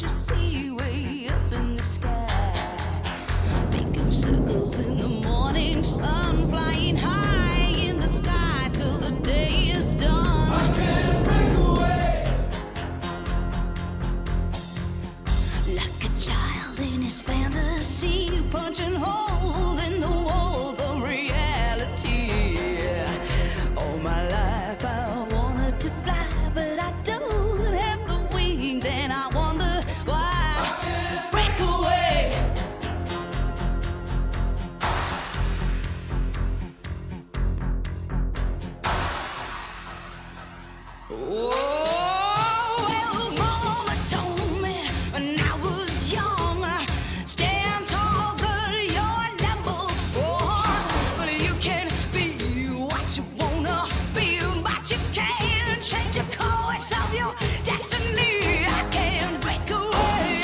you see way up in the sky? Making circles in the morning sun, flying high in the sky till the day is done. I can't break away. Like a child in his fantasy, punching holes in the walls of reality. All my life I wanted to fly, but I don't have the wings, and I wonder why. I can't Break away. Oh, well, Mama told me when I was young, stand tall, girl, you're number one. But you can be what you wanna be, but you can't change the course of your destiny. I can't break away.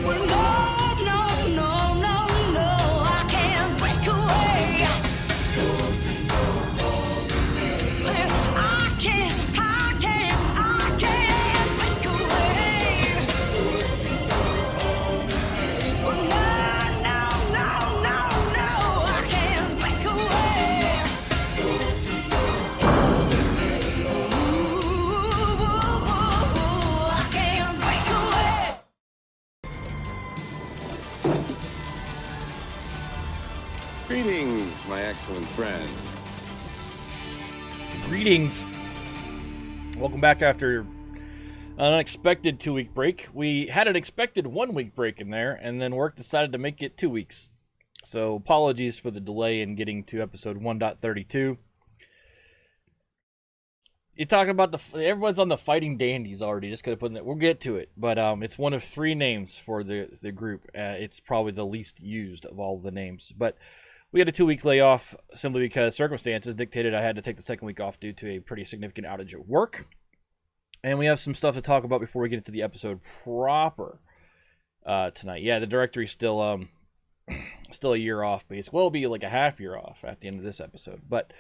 Well, no, I can't break away. I can't break away. Well, no, I can't break away. Ooh, I can't break away. Greetings, my excellent friend. Greetings. Welcome back after an unexpected 2-week break. We had an expected 1-week break in there, and then work decided to make it 2 weeks. So apologies for the delay in getting to episode 1.32. You're talking about everyone's on the Fighting Dandies already. Just gonna put in that. We'll get to it, but it's one of 3 names for the group. It's probably the least used of all the names, but we had a 2-week layoff simply because circumstances dictated I had to take the second week off due to a pretty significant outage at work. And we have some stuff to talk about before we get into the episode proper tonight. Yeah, the directory's still a year off, basically. Well, it'll be like a half year off at the end of this episode. But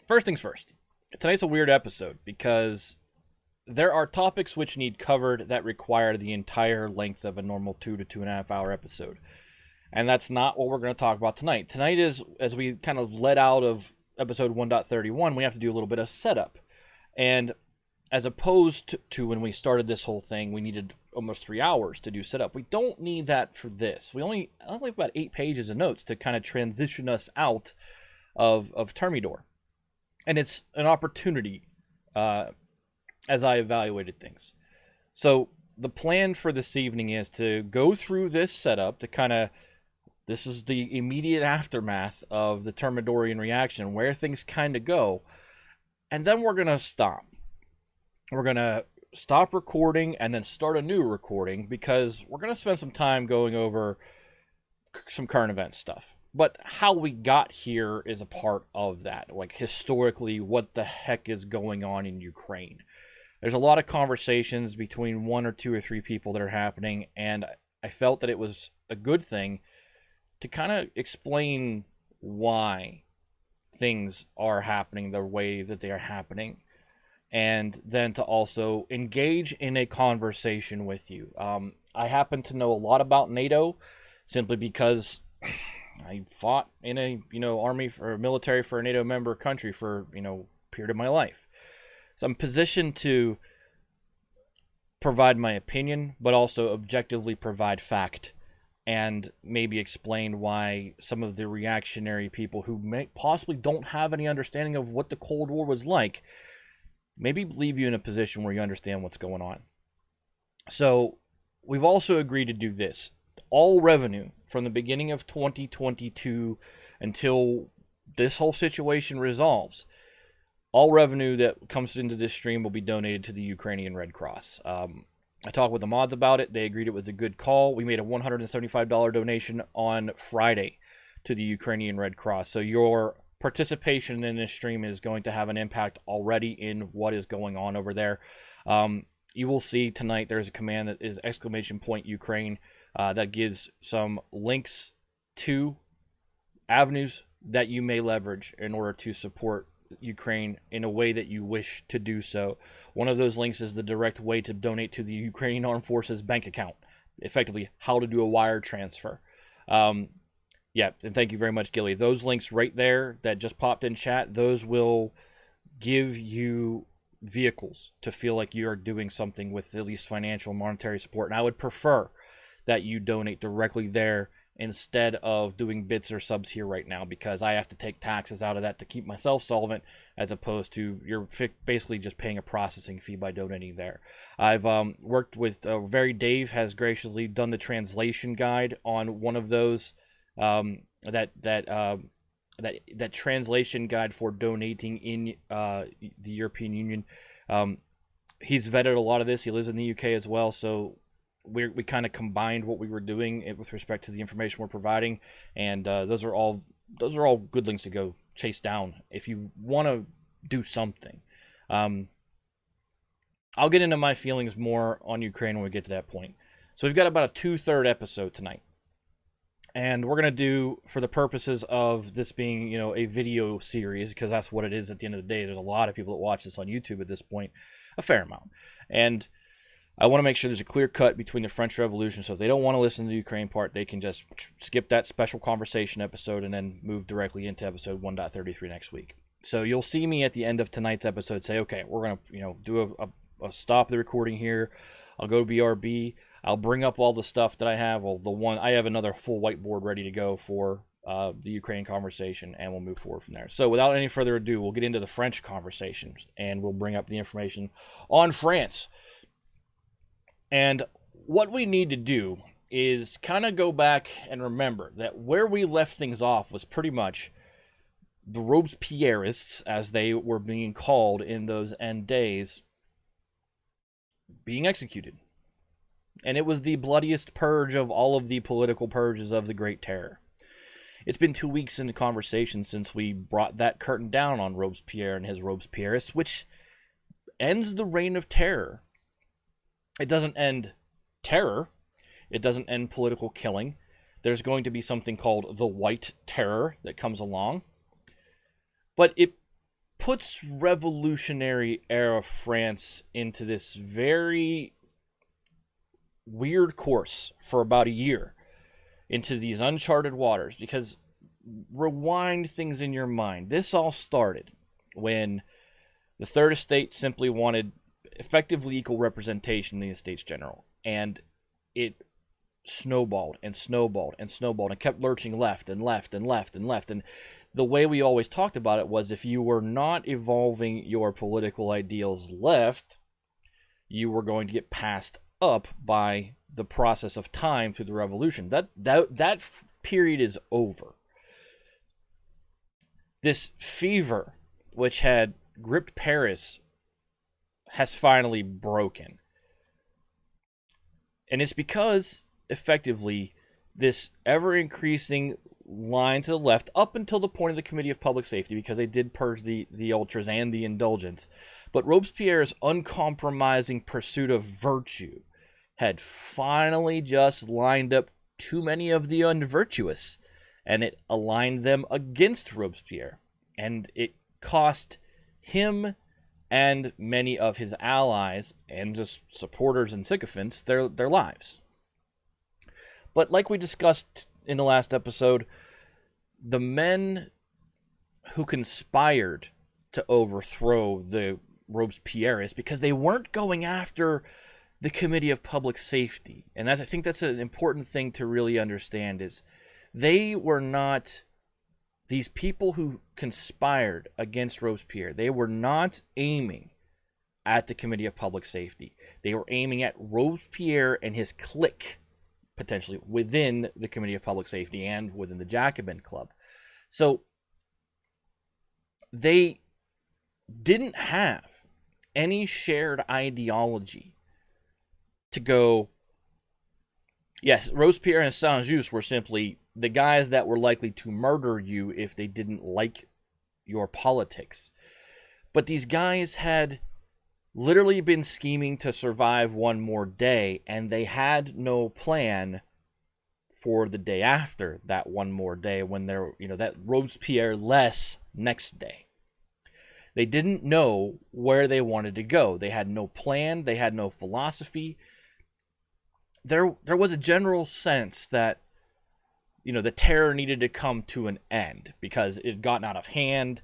first things first. Tonight's a weird episode because there are topics which need covered that require the entire length of a normal 2 to 2.5 hour episode. And that's not what we're going to talk about tonight. Tonight is, as we kind of let out of episode 1.31, we have to do a little bit of setup. And as opposed to when we started this whole thing, we needed almost 3 hours to do setup. We don't need that for this. I only have about 8 pages of notes to kind of transition us out of Thermidor. And it's an opportunity as I evaluated things. So the plan for this evening is to go through this setup to kind of, this is the immediate aftermath of the Thermidorian reaction, where things kind of go. And then we're going to stop. We're going to stop recording and then start a new recording because we're going to spend some time going over some current event stuff. But how we got here is a part of that. Like, historically, what the heck is going on in Ukraine? There's a lot of conversations between 1 or 2 or 3 people that are happening, and I felt that it was a good thing to kind of explain why things are happening the way that they are happening, and then to also engage in a conversation with you. I happen to know a lot about NATO simply because I fought in a army or military for a NATO member country for a period of my life. So I'm positioned to provide my opinion, but also objectively provide fact and maybe explain why some of the reactionary people who may possibly don't have any understanding of what the Cold War was like, maybe leave you in a position where you understand what's going on. So we've also agreed to do this. All revenue from the beginning of 2022 until this whole situation resolves, all revenue that comes into this stream will be donated to the Ukrainian Red Cross. I talked with the mods about it. They agreed it was a good call. We made a $175 donation on Friday to the Ukrainian Red Cross. So your participation in this stream is going to have an impact already in what is going on over there. You will see tonight there's a command that is !Ukraine that gives some links to avenues that you may leverage in order to support Ukraine in a way that you wish to do so. One of those links is the direct way to donate to the Ukrainian Armed Forces bank account. Effectively, how to do a wire transfer. Yeah, and thank you very much, Gilly. Those links right there that just popped in chat, those will give you vehicles to feel like you are doing something with at least financial and monetary support. And I would prefer that you donate directly there instead of doing bits or subs here right now, because I have to take taxes out of that to keep myself solvent, as opposed to you're basically just paying a processing fee by donating there. I've worked with Dave has graciously done the translation guide on one of those that translation guide for donating in the European Union. He's vetted a lot of this. He lives in the UK as well, so we kind of combined what we were doing with respect to the information we're providing, and those are all good links to go chase down if you want to do something. I'll get into my feelings more on Ukraine when we get to that point. So we've got about a 2/3 episode tonight, and we're gonna do, for the purposes of this being a video series, because that's what it is at the end of the day. There's a lot of people that watch this on YouTube at this point, a fair amount, and I want to make sure there's a clear cut between the French Revolution, so if they don't want to listen to the Ukraine part, they can just skip that special conversation episode and then move directly into episode 1.33 next week. So you'll see me at the end of tonight's episode say, okay, we're going to do a stop the recording here. I'll go to BRB. I'll bring up all the stuff that I have. I have another full whiteboard ready to go for the Ukraine conversation, and we'll move forward from there. So without any further ado, we'll get into the French conversations, and we'll bring up the information on France. And what we need to do is kind of go back and remember that where we left things off was pretty much the Robespierreists, as they were being called in those end days, being executed. And it was the bloodiest purge of all of the political purges of the Great Terror. It's been 2 weeks in the conversation since we brought that curtain down on Robespierre and his Robespierreists, which ends the reign of terror. It doesn't end terror. It doesn't end political killing. There's going to be something called the White Terror that comes along. But it puts revolutionary era France into this very weird course for about a year, into these uncharted waters. Because rewind things in your mind. This all started when the Third Estate simply wanted effectively equal representation in the Estates General, and it snowballed and snowballed and snowballed and kept lurching left and left and left and left. And the way we always talked about it was, if you were not evolving your political ideals left, you were going to get passed up by the process of time through the revolution. That period is over. This fever, which had gripped Paris, has finally broken. And it's because, effectively, this ever-increasing line to the left, up until the point of the Committee of Public Safety, because they did purge the ultras and the indulgents, but Robespierre's uncompromising pursuit of virtue had finally just lined up too many of the unvirtuous, and it aligned them against Robespierre, and it cost him and many of his allies and just supporters and sycophants their lives. But like we discussed in the last episode, the men who conspired to overthrow the Robespierreists, because they weren't going after the Committee of Public Safety, and I think that's an important thing to really understand, is they were not, these people who conspired against Robespierre, they were not aiming at the Committee of Public Safety. They were aiming at Robespierre and his clique, potentially within the Committee of Public Safety and within the Jacobin Club. So they didn't have any shared ideology to go, yes, Robespierre and Saint-Just were simply the guys that were likely to murder you if they didn't like your politics. But these guys had literally been scheming to survive one more day, and they had no plan for the day after that one more day, when they're, that Robespierre-less next day. They didn't know where they wanted to go. They had no plan. They had no philosophy. There was a general sense that, the terror needed to come to an end because it had gotten out of hand.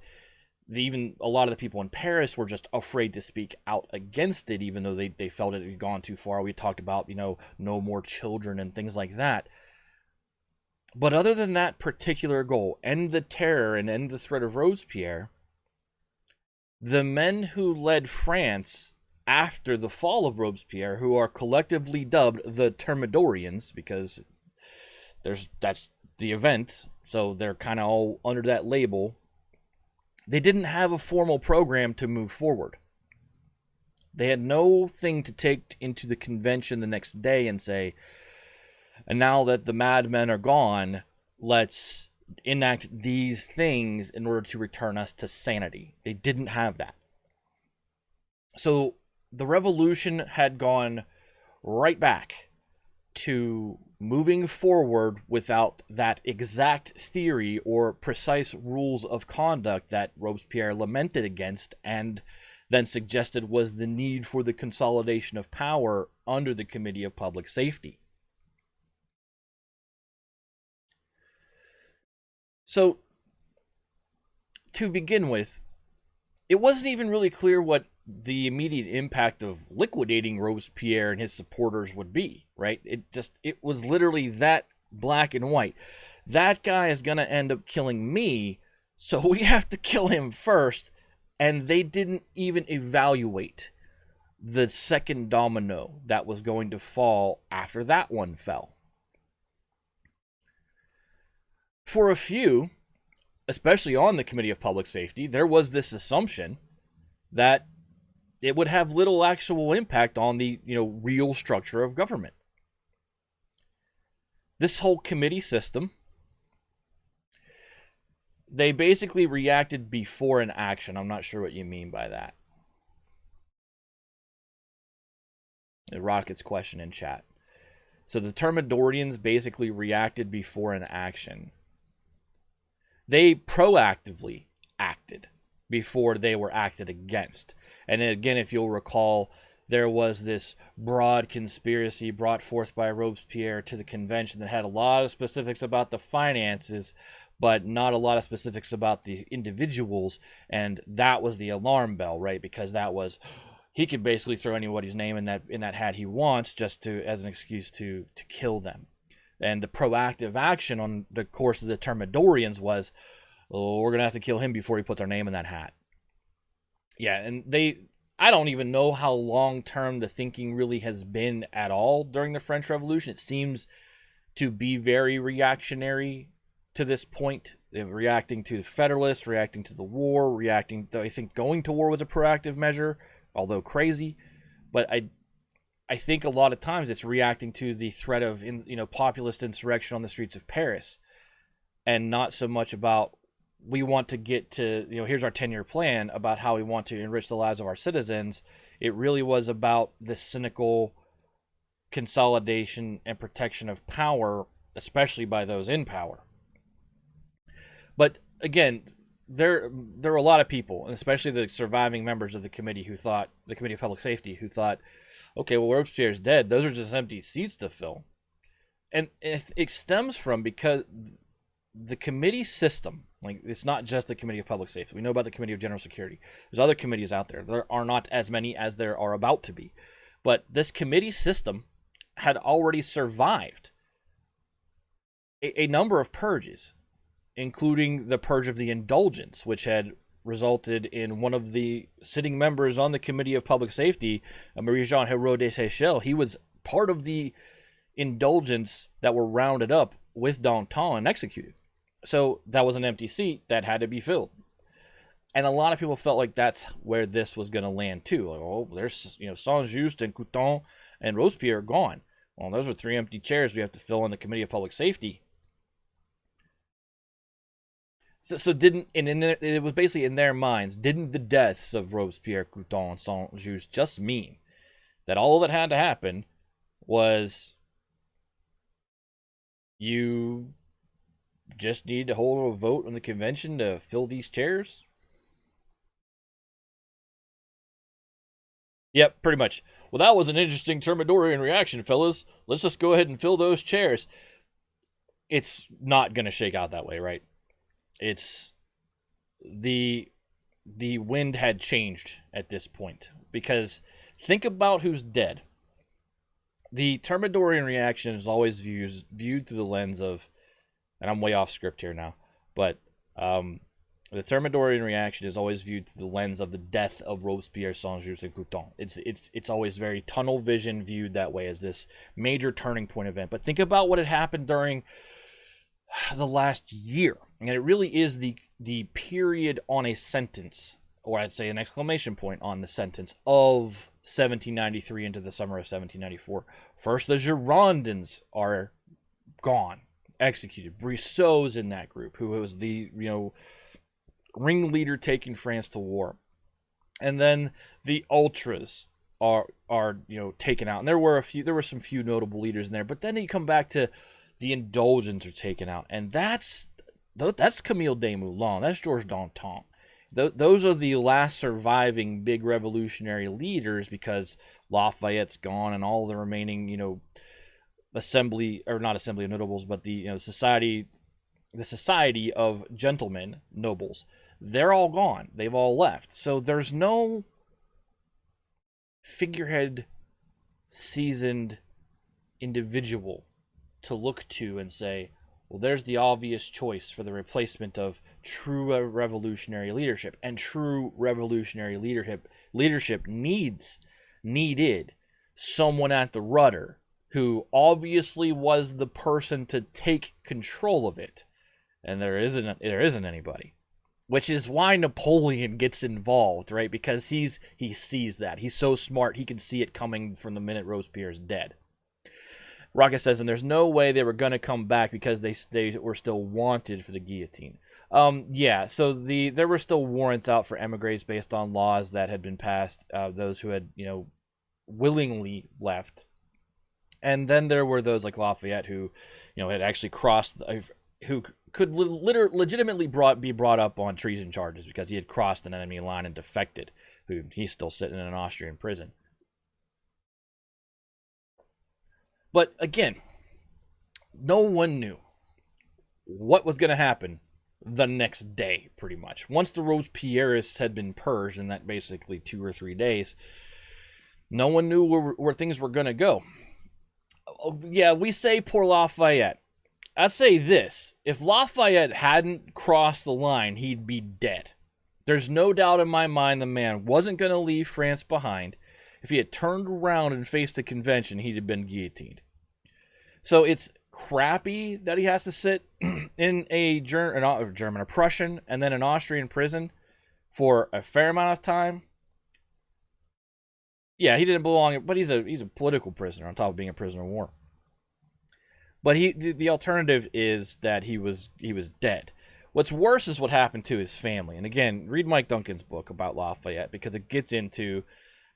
Even a lot of the people in Paris were just afraid to speak out against it, even though they felt it had gone too far. We talked about, no more children and things like that. But other than that particular goal, end the terror and end the threat of Robespierre, the men who led France after the fall of Robespierre, who are collectively dubbed the Thermidorians, because that's the event, so they're kind of all under that label, they didn't have a formal program to move forward. They had no thing to take into the convention the next day and say, and now that the madmen are gone, let's enact these things in order to return us to sanity. They didn't have that. So the revolution had gone right back to moving forward without that exact theory or precise rules of conduct that Robespierre lamented against and then suggested was the need for the consolidation of power under the Committee of Public Safety. So, to begin with, it wasn't even really clear what the immediate impact of liquidating Robespierre and his supporters would be, right? It was literally that black and white. That guy is going to end up killing me, so we have to kill him first. And they didn't even evaluate the second domino that was going to fall after that one fell. For a few, especially on the Committee of Public Safety, there was this assumption that it would have little actual impact on the, real structure of government. This whole committee system, they basically reacted before an action. I'm not sure what you mean by that. The Rocket's question in chat. So the Thermidorians basically reacted before an action. They proactively acted before they were acted against. And again, if you'll recall, there was this broad conspiracy brought forth by Robespierre to the convention that had a lot of specifics about the finances, but not a lot of specifics about the individuals. And that was the alarm bell, right? Because that was, he could basically throw anybody's name in that hat he wants just to, as an excuse to kill them. And the proactive action on the course of the Thermidorians was, we're going to have to kill him before he puts our name in that hat. Yeah, and I don't even know how long-term the thinking really has been at all during the French Revolution. It seems to be very reactionary to this point. They're reacting to the Federalists, reacting to the war, I think going to war was a proactive measure, although crazy. But I think a lot of times it's reacting to the threat of populist insurrection on the streets of Paris, and not so much about we want to get to, here's our 10-year plan about how we want to enrich the lives of our citizens. It really was about the cynical consolidation and protection of power, especially by those in power. But again, there were a lot of people, and especially the surviving members of the Committee the Committee of Public Safety, who thought, okay, well, Robespierre's dead. Those are just empty seats to fill. And it stems from because the committee system, like, it's not just the Committee of Public Safety. We know about the Committee of General Security. There's other committees out there. There are not as many as there are about to be. But this committee system had already survived a number of purges, including the purge of the indulgence, which had resulted in one of the sitting members on the Committee of Public Safety, Marie-Jean Hérault de Seychelles. He was part of the indulgence that were rounded up with Danton and executed. So that was an empty seat that had to be filled. And a lot of people felt like that's where this was going to land too. Like, oh, there's, Saint-Just and Couthon and Robespierre are gone. Well, those are 3 empty chairs we have to fill in the Committee of Public Safety. So it was basically in their minds, didn't the deaths of Robespierre, Couthon, and Saint-Just just mean that all that had to happen was you just need to hold a vote on the convention to fill these chairs? Yep, pretty much. Well, that was an interesting Thermidorian reaction, fellas. Let's just go ahead and fill those chairs. It's not going to shake out that way, right? It's the wind had changed at this point, because think about who's dead. The Thermidorian reaction is always viewed through the lens of, and I'm way off script here now, but the Thermidorian reaction is always viewed through the lens of the death of Robespierre, Saint-Just, and Couthon. It's always very tunnel vision viewed that way, as this major turning point event. But think about what had happened during the last year, and it really is the period on a sentence, or I'd say an exclamation point on the sentence, of 1793 into the summer of 1794. First, the Girondins are gone, executed. Brissot's in that group, who was the ringleader taking France to war, and then the ultras are taken out. And there were some few notable leaders in there, but then you come back to the indulgents are taken out, and that's Camille Desmoulins, that's Georges Danton. Those are the last surviving big revolutionary leaders, because Lafayette's gone, and all the remaining assembly, or not assembly of notables, but the society of gentlemen, nobles, they're all gone. They've all left. So there's no figurehead, seasoned individual to look to and say, well, there's the obvious choice for the replacement of true revolutionary leadership. And true revolutionary leadership needed someone at the rudder who obviously was the person to take control of it. And there isn't anybody. Which is why Napoleon gets involved, right? Because he sees that. He's so smart, he can see it coming from the minute Robespierre is dead. Rocket says, and there's no way they were going to come back because they were still wanted for the guillotine. Yeah, so there were still warrants out for emigres based on laws that had been passed, those who had, willingly left. And then there were those like Lafayette who, had actually crossed, who could legitimately be brought up on treason charges because he had crossed an enemy line and defected, who he's still sitting in an Austrian prison. But again, no one knew what was going to happen the next day, pretty much. Once the Robespierrists had been purged in that basically 2 or 3 days, no one knew where things were going to go. Yeah, we say poor Lafayette. I'd say this. If Lafayette hadn't crossed the line, he'd be dead. There's no doubt in my mind the man wasn't going to leave France behind. If he had turned around and faced the convention, he'd have been guillotined. So it's crappy that he has to sit in a Prussian, and then an Austrian prison for a fair amount of time. Yeah, he didn't belong, but he's a political prisoner on top of being a prisoner of war. But the alternative is that he was dead. What's worse is what happened to his family. And again, read Mike Duncan's book about Lafayette, because it gets into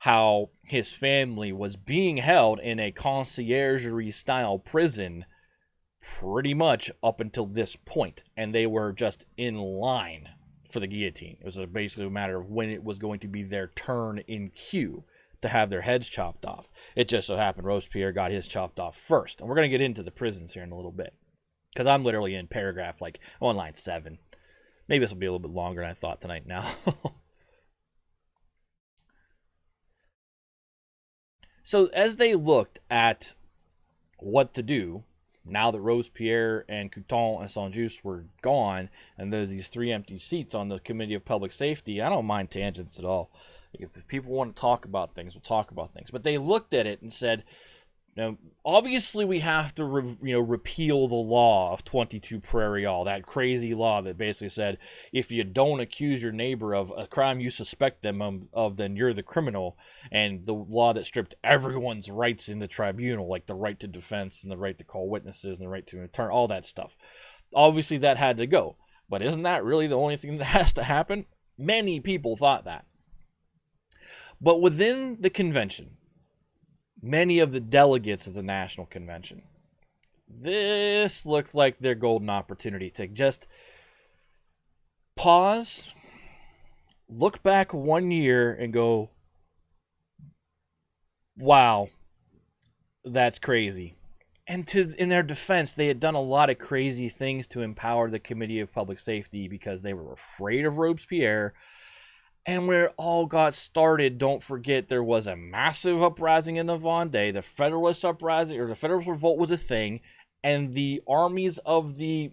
how his family was being held in a conciergerie-style prison pretty much up until this point. And they were just in line for the guillotine. It was basically a matter of when it was going to be their turn in queue to have their heads chopped off. It just so happened Robespierre got his chopped off first. And we're going to get into the prisons here in a little bit, because I'm literally in paragraph, I'm on line 7. Maybe this will be a little bit longer than I thought tonight now. So as they looked at what to do, now that Robespierre and Couthon and Saint-Just were gone, and there are these 3 empty seats on the Committee of Public Safety, I don't mind tangents at all. If people want to talk about things, we'll talk about things. But they looked at it and said, obviously we have to repeal the law of 22 Prairial, that crazy law that basically said if you don't accuse your neighbor of a crime you suspect them of, then you're the criminal, and the law that stripped everyone's rights in the tribunal, like the right to defense and the right to call witnesses and the right to return, all that stuff. Obviously that had to go. But isn't that really the only thing that has to happen? Many people thought that. But within the convention, many of the delegates of the National Convention, this looked like their golden opportunity to just pause, look back 1 year and go, wow, that's crazy. And in their defense, they had done a lot of crazy things to empower the Committee of Public Safety because they were afraid of Robespierre. And where it all got started, don't forget, there was a massive uprising in the Vendée. The Federalist uprising, or the Federalist Revolt, was a thing, and the armies of the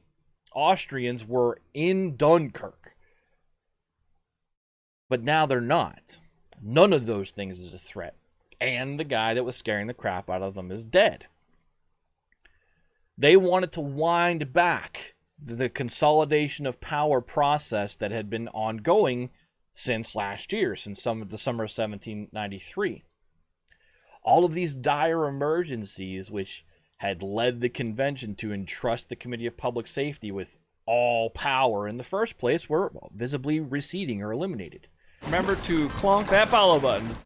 Austrians were in Dunkirk. But now they're not. None of those things is a threat. And the guy that was scaring the crap out of them is dead. They wanted to wind back the consolidation of power process that had been ongoing since last year, since the summer of 1793. All of these dire emergencies, which had led the convention to entrust the Committee of Public Safety with all power in the first place, were visibly receding or eliminated. Remember to clonk that follow button.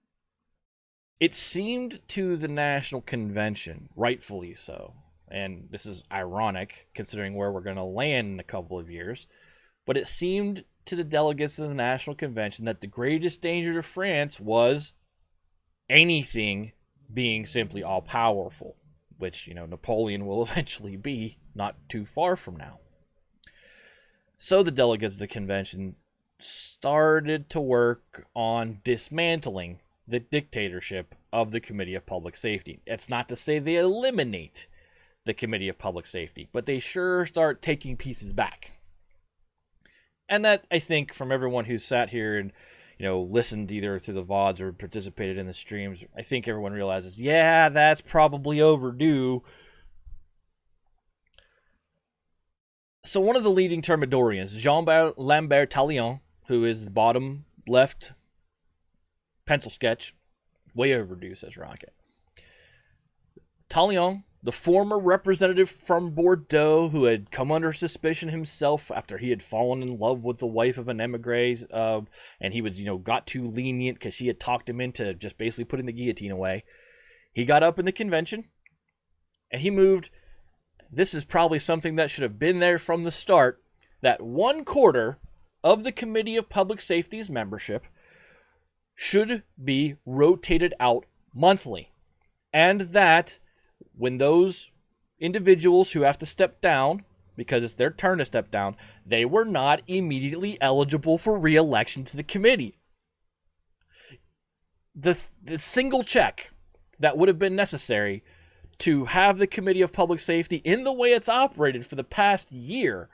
It seemed to the National Convention, rightfully so, and this is ironic considering where we're going to land in a couple of years, but it seemed to the delegates of the National Convention that the greatest danger to France was anything being simply all-powerful, which, Napoleon will eventually be not too far from now. So the delegates of the convention started to work on dismantling the dictatorship of the Committee of Public Safety. It's not to say they eliminate the Committee of Public Safety, but they sure start taking pieces back. And that, I think, from everyone who's sat here and, listened either to the VODs or participated in the streams, I think everyone realizes, yeah, that's probably overdue. So one of the leading Thermidorians, Jean-Lambert Tallien, who is the bottom left pencil sketch, way overdue, says Rocket. Tallien, the former representative from Bordeaux who had come under suspicion himself after he had fallen in love with the wife of an emigre, and he was, got too lenient because she had talked him into just basically putting the guillotine away. He got up in the convention, and he moved. This is probably something that should have been there from the start, that 1/4 of the Committee of Public Safety's membership should be rotated out monthly, and that when those individuals who have to step down, because it's their turn to step down, they were not immediately eligible for re-election to the committee. The single check that would have been necessary to have the Committee of Public Safety, in the way it's operated for the past year,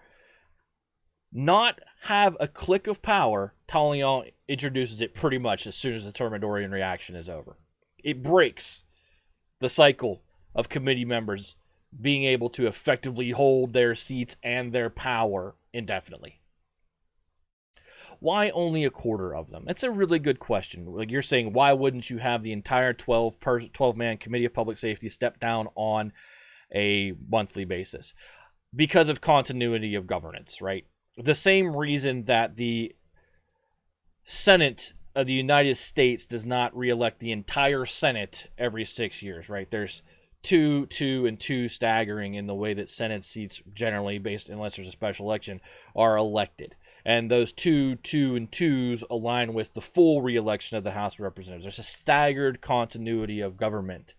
not have a click of power, Tallien introduces it pretty much as soon as the Thermidorian reaction is over. It breaks the cycle of committee members being able to effectively hold their seats and their power indefinitely. Why only 1/4 of them? That's a really good question. Like you're saying, why wouldn't you have the entire 12-man Committee of Public Safety step down on a monthly basis? Because of continuity of governance, right? The same reason that the Senate of the United States does not re-elect the entire Senate every 6 years, right? There's two, and two staggering in the way that Senate seats generally, based unless there's a special election, are elected. And those two, and twos align with the full re-election of the House of Representatives. There's a staggered continuity of government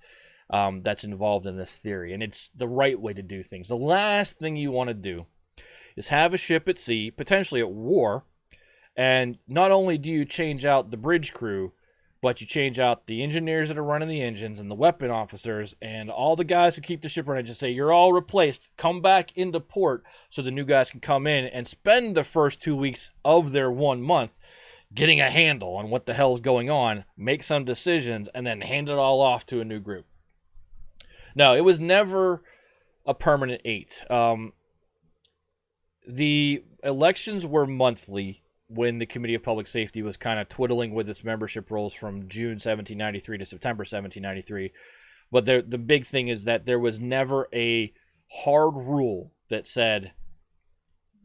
that's involved in this theory, and it's the right way to do things. The last thing you want to do is have a ship at sea, potentially at war, and not only do you change out the bridge crew, but you change out the engineers that are running the engines and the weapon officers and all the guys who keep the ship running. Just say, you're all replaced. Come back into port so the new guys can come in and spend the first 2 weeks of their 1 month getting a handle on what the hell's going on, make some decisions, and then hand it all off to a new group. No, it was never a permanent 8. The elections were monthly when the Committee of Public Safety was kind of twiddling with its membership rolls from June 1793 to September 1793. But the big thing is that there was never a hard rule that said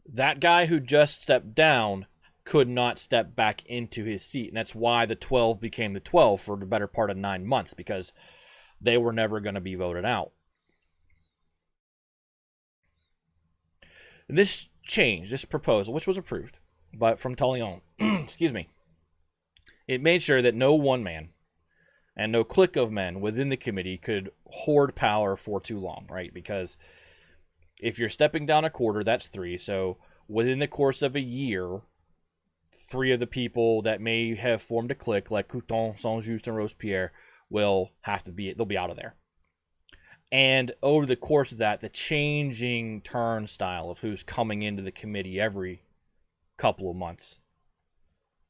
that guy who just stepped down could not step back into his seat. And that's why the 12 became the 12 for the better part of 9 months, because they were never going to be voted out. This change, this proposal, which was approved from Tallien, excuse me, it made sure that no one man and no clique of men within the committee could hoard power for too long, right? Because if you're stepping down a quarter, that's 3. So within the course of a year, 3 of the people that may have formed a clique, like Couthon, Saint-Just, and Robespierre, they'll be out of there. And over the course of that, the changing turnstile of who's coming into the committee every couple of months.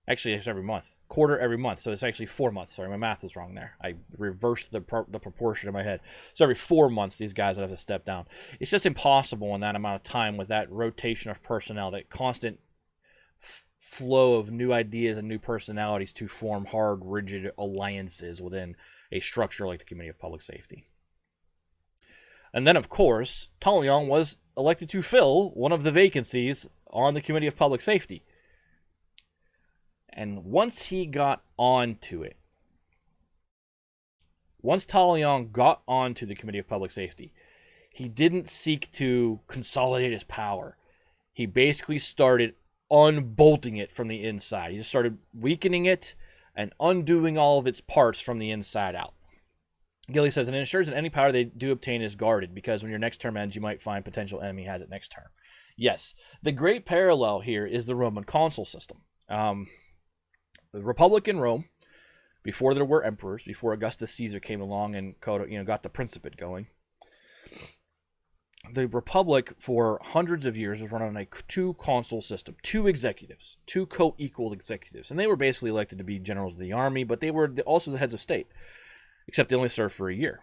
Actually, it's every month. Quarter every month. So it's actually 4 months. Sorry, my math is wrong there. I reversed the proportion in my head. So every 4 months, these guys would have to step down. It's just impossible in that amount of time with that rotation of personnel, that constant flow of new ideas and new personalities to form hard, rigid alliances within a structure like the Committee of Public Safety. And then, of course, Talleyrand was elected to fill one of the vacancies on the Committee of Public Safety. And once he got onto it, once Talleyrand got onto the Committee of Public Safety, he didn't seek to consolidate his power. He basically started unbolting it from the inside. He just started weakening it and undoing all of its parts from the inside out. Gilly says, and it ensures that any power they do obtain is guarded, because when your next term ends, you might find potential enemy has it next term. Yes, the great parallel here is the Roman consul system. The Republic in Rome, before there were emperors, before Augustus Caesar came along and got the Principate going, the Republic for hundreds of years was run on a 2-consul system, 2 executives, 2 co-equal executives, and they were basically elected to be generals of the army, but they were also the heads of state. Except they only serve for a year.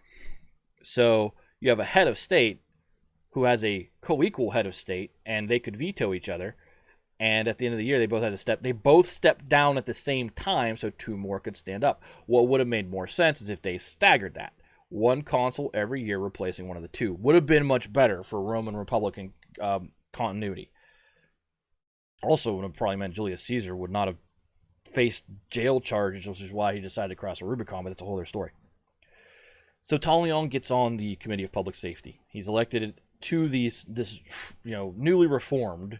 So you have a head of state who has a co-equal head of state, and they could veto each other. And at the end of the year, they both stepped down at the same time, so 2 more could stand up. What would have made more sense is if they staggered that. 1 consul every year replacing one of the 2. Would have been much better for Roman Republican continuity. Also would have probably meant Julius Caesar would not have faced jail charges, which is why he decided to cross the Rubicon, but that's a whole other story. So Talleyrand gets on the Committee of Public Safety. He's elected to this newly reformed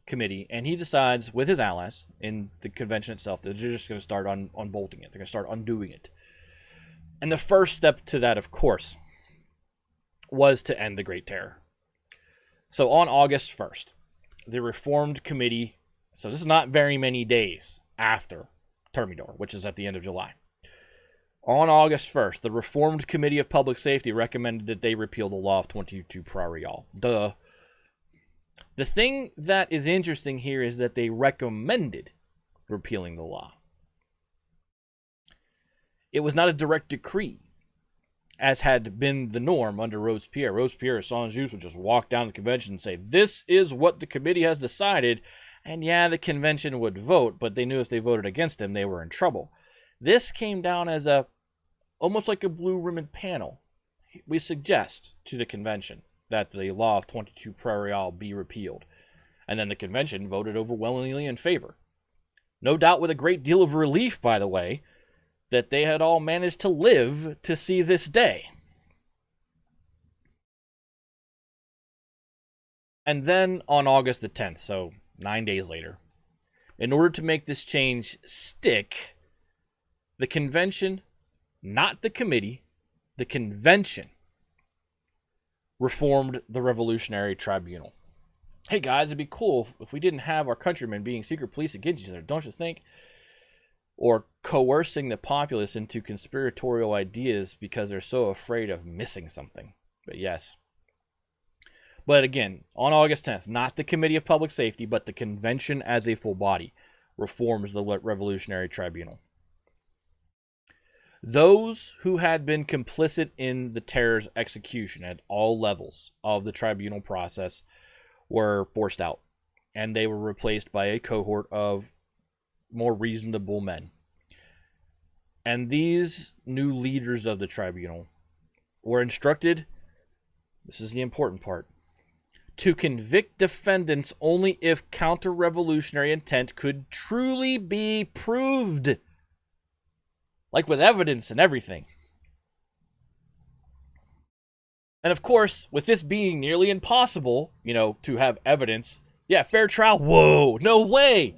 committee, and he decides with his allies in the convention itself that they're just going to start unbolting it. They're going to start undoing it. And the first step to that, of course, was to end the Great Terror. So on August 1st, the reformed committee, so this is not very many days after Thermidor, which is at the end of July. On August 1st, the Reformed Committee of Public Safety recommended that they repeal the law of 22 Prairial. The thing that is interesting here is that they recommended repealing the law. It was not a direct decree, as had been the norm under Robespierre. Robespierre or Saint-Just would just walk down the convention and say, this is what the committee has decided, and yeah, the convention would vote, but they knew if they voted against him, they were in trouble. This came down as almost like a blue ribbon panel. We suggest to the convention that the law of 22 Prairial be repealed. And then the convention voted overwhelmingly in favor. No doubt with a great deal of relief, by the way, that they had all managed to live to see this day. And then on August the 10th, so 9 days later, in order to make this change stick, the convention, not the committee, the convention, reformed the Revolutionary Tribunal. Hey guys, it'd be cool if we didn't have our countrymen being secret police against each other, don't you think? Or coercing the populace into conspiratorial ideas because they're so afraid of missing something. But yes. But again, on August 10th, not the Committee of Public Safety, but the convention as a full body reforms the Revolutionary Tribunal. Those who had been complicit in the terror's execution at all levels of the tribunal process were forced out, and they were replaced by a cohort of more reasonable men. And these new leaders of the tribunal were instructed, this is the important part, to convict defendants only if counter-revolutionary intent could truly be proved. Like with evidence and everything. And of course, with this being nearly impossible, to have evidence, fair trial, whoa, no way.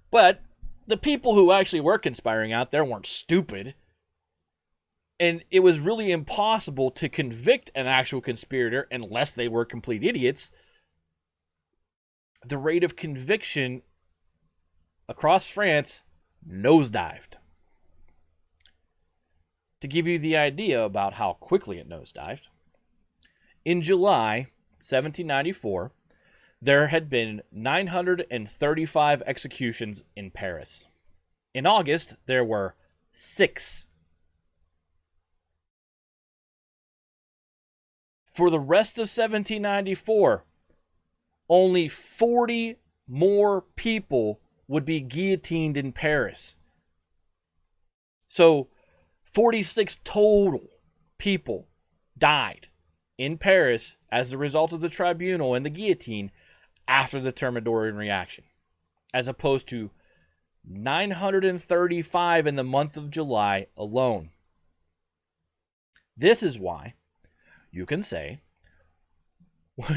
But the people who actually were conspiring out there weren't stupid. And it was really impossible to convict an actual conspirator unless they were complete idiots. The rate of conviction across France nosedived. To give you the idea about how quickly it nosedived, in July 1794, there had been 935 executions in Paris. In August, there were 6. For the rest of 1794, only 40 more people would be guillotined in Paris. So 46 total people died in Paris as a result of the tribunal and the guillotine after the Thermidorian reaction, as opposed to 935 in the month of July alone. This is why you can say,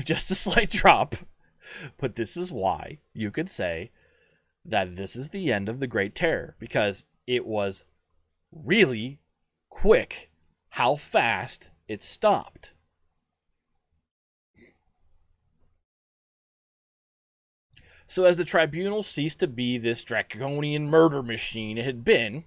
just a slight drop, but this is why you could say that this is the end of the Great Terror, because it was really quick how fast it stopped. So as the tribunal ceased to be this draconian murder machine it had been,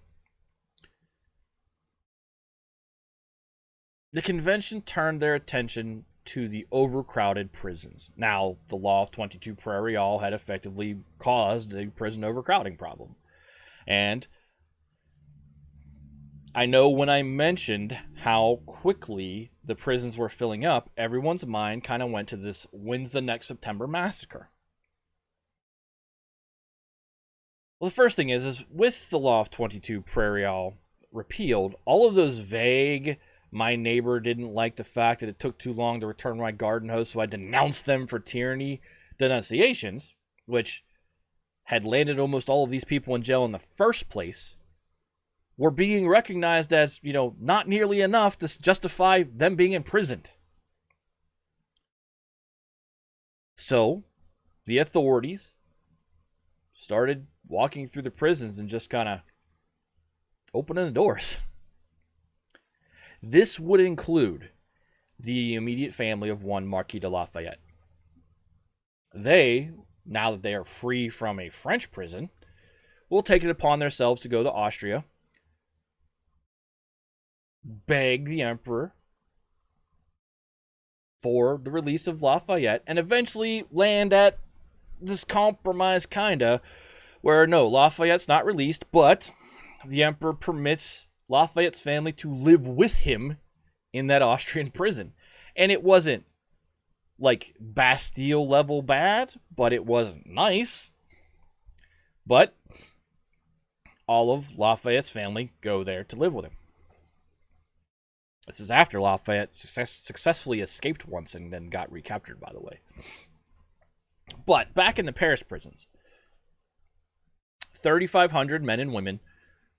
the convention turned their attention to the overcrowded prisons. Now, the Law of 22 Prairial had effectively caused a prison overcrowding problem. And I know when I mentioned how quickly the prisons were filling up, everyone's mind kind of went to this when's the next September massacre. Well, the first thing is with the Law of 22 Prairial repealed, all of those vague, my neighbor didn't like the fact that it took too long to return my garden hose, so I denounced them for tyranny denunciations, which had landed almost all of these people in jail in the first place, were being recognized as, not nearly enough to justify them being imprisoned. So, the authorities started walking through the prisons and just kind of opening the doors. This would include the immediate family of one Marquis de Lafayette. They, now that they are free from a French prison, will take it upon themselves to go to Austria, beg the emperor for the release of Lafayette, and eventually land at this compromise where no, Lafayette's not released, but the emperor permits Lafayette's family to live with him in that Austrian prison. And it wasn't like Bastille level bad, but it wasn't nice. But all of Lafayette's family go there to live with him. This is after Lafayette successfully escaped once and then got recaptured, by the way. But back in the Paris prisons, 3,500 men and women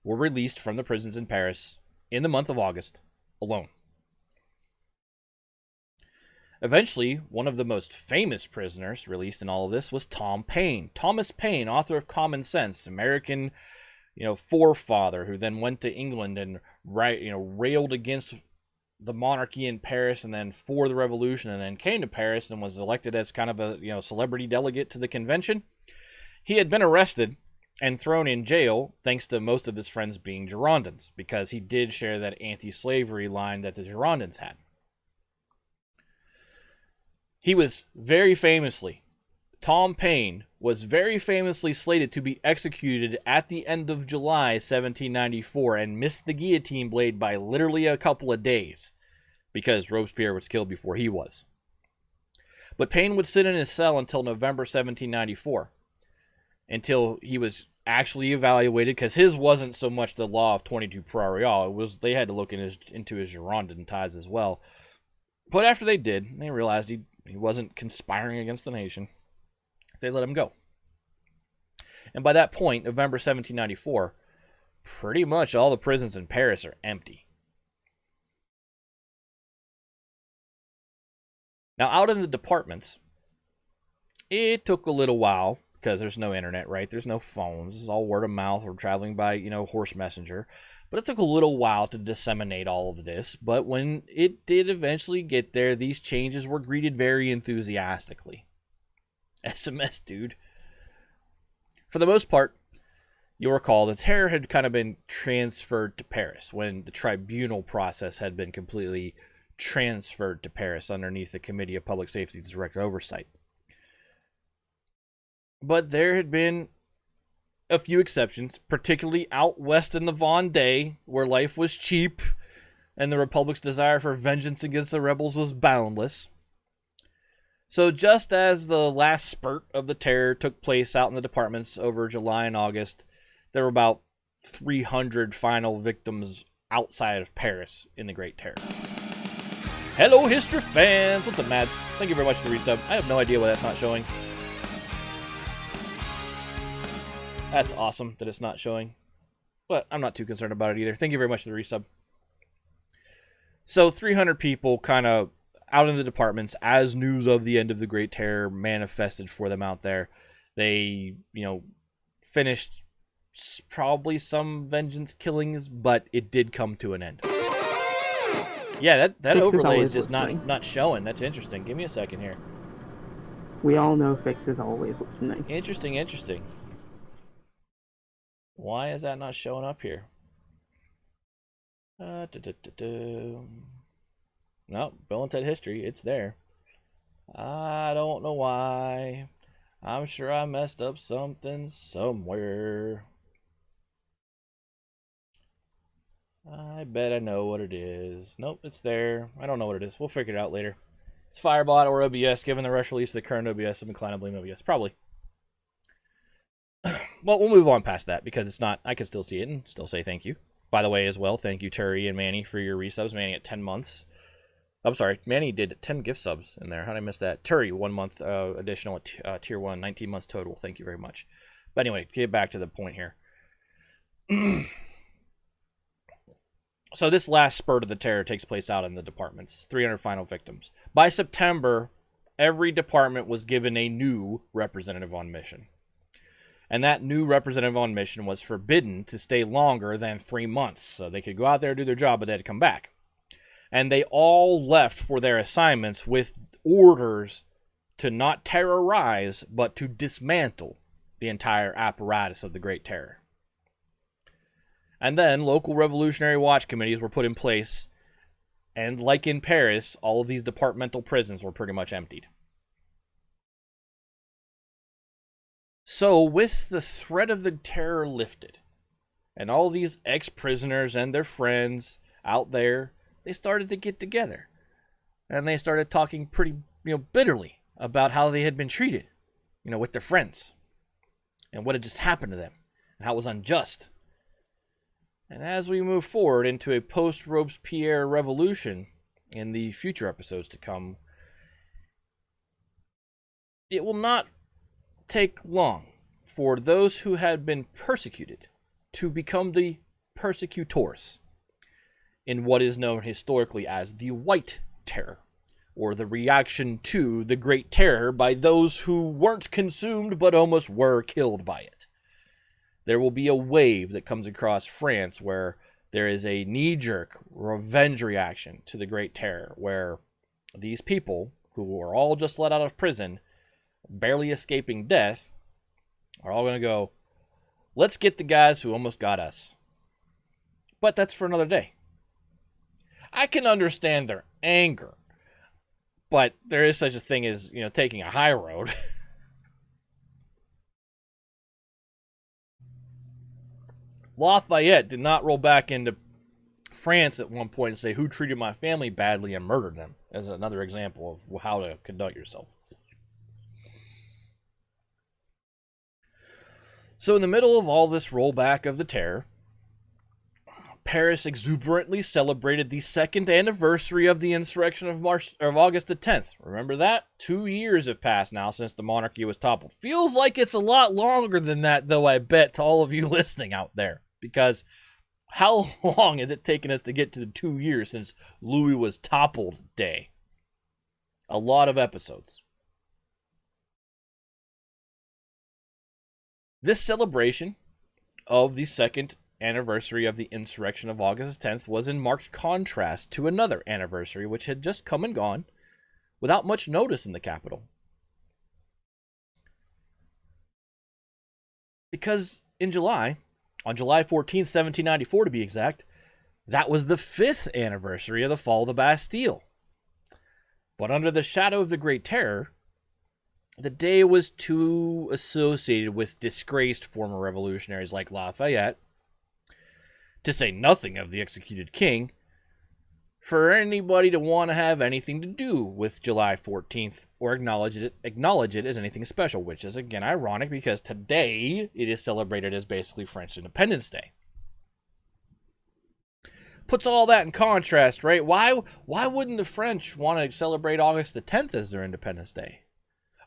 were released from the prisons in Paris in the month of August alone. Eventually, one of the most famous prisoners released in all of this was Thomas Paine, author of Common Sense, American, forefather who then went to England and railed against the monarchy in Paris and then for the revolution, and then came to Paris and was elected as kind of a celebrity delegate to the convention. He had been arrested and thrown in jail thanks to most of his friends being Girondins, because he did share that anti-slavery line that the Girondins had. Tom Paine was very famously slated to be executed at the end of July 1794 and missed the guillotine blade by literally a couple of days because Robespierre was killed before he was. But Paine would sit in his cell until November 1794, until he was actually evaluated, because his wasn't so much the Law of 22 Prairial, they had to look into his Girondin ties as well. But after they did, they realized he wasn't conspiring against the nation. They let him go. And by that point, November 1794, pretty much all the prisons in Paris are empty. Now, out in the departments, it took a little while, because there's no internet, right? There's no phones. It's all word of mouth or traveling by, horse messenger. But it took a little while to disseminate all of this, but when it did eventually get there, these changes were greeted very enthusiastically. SMS, dude. For the most part, you'll recall the terror had kind of been transferred to Paris when the tribunal process had been completely transferred to Paris underneath the Committee of Public Safety's direct oversight. But there had been a few exceptions, particularly out west in the Vendée, where life was cheap and the Republic's desire for vengeance against the rebels was boundless. So just as the last spurt of the terror took place out in the departments over July and August, there were about 300 final victims outside of Paris in the Great Terror. Hello, history fans! What's up, Mads? Thank you very much for the resub. I have no idea why that's not showing. That's awesome that it's not showing. But I'm not too concerned about it either. Thank you very much for the resub. So 300 people kind of out in the departments as news of the end of the Great Terror manifested for them out there. They, finished probably some vengeance killings, but it did come to an end. Yeah, that overlay is just not showing. That's interesting. Give me a second here. We all know Fix is always listening. Interesting. Why is that not showing up here? No, Bill and Ted History, it's there. I don't know why. I'm sure I messed up something somewhere. I bet I know what it is. Nope, it's there. I don't know what it is. We'll figure it out later. It's Firebot or OBS, given the rush release of the current OBS. I'm inclined to blame OBS. Probably. Well, we'll move on past that because it's not. I can still see it and still say thank you. By the way, as well, thank you, Terry and Manny, for your resubs. Manny at 10 months. I'm sorry, Manny did 10 gift subs in there. How did I miss that? Terry, 1 month additional at Tier 1, 19 months total. Thank you very much. But anyway, get back to the point here. So this last spurt of the terror takes place out in the departments. 300 final victims. By September, every department was given a new representative on mission. And that new representative on mission was forbidden to stay longer than 3 months. So they could go out there and do their job, but they had to come back. And they all left for their assignments with orders to not terrorize, but to dismantle the entire apparatus of the Great Terror. And then local Revolutionary Watch committees were put in place. And like in Paris, all of these departmental prisons were pretty much emptied. So with the threat of the terror lifted, and all these ex-prisoners and their friends out there, they started to get together. And they started talking pretty, bitterly about how they had been treated, with their friends. And what had just happened to them. And how it was unjust. And as we move forward into a post-Robespierre Revolution in the future episodes to come, it will not take long for those who had been persecuted to become the persecutors in what is known historically as the White Terror, or the reaction to the Great Terror by those who weren't consumed but almost were killed by it. There will be a wave that comes across France where there is a knee-jerk revenge reaction to the Great Terror, where these people, who are all just let out of prison, barely escaping death, are all going to go, let's get the guys who almost got us. But that's for another day. I can understand their anger, but there is such a thing as, taking a high road. Lafayette did not roll back into France at one point and say, who treated my family badly and murdered them, as another example of how to conduct yourself. So in the middle of all this rollback of the terror, Paris exuberantly celebrated the second anniversary of the insurrection of August the 10th. Remember that? 2 years have passed now since the monarchy was toppled. Feels like it's a lot longer than that, though, I bet, to all of you listening out there. Because how long has it taken us to get to the 2 years since Louis was toppled day? A lot of episodes. This celebration of the second anniversary of the insurrection of August 10th was in marked contrast to another anniversary which had just come and gone without much notice in the capital. Because in July, on July 14th, 1794 to be exact, that was the 5th anniversary of the fall of the Bastille. But under the shadow of the Great Terror, the day was too associated with disgraced former revolutionaries like Lafayette, to say nothing of the executed king, for anybody to want to have anything to do with July 14th or acknowledge it as anything special, which is, again, ironic because today it is celebrated as basically French Independence Day. Puts all that in contrast, right? Why wouldn't the French want to celebrate August the 10th as their Independence Day?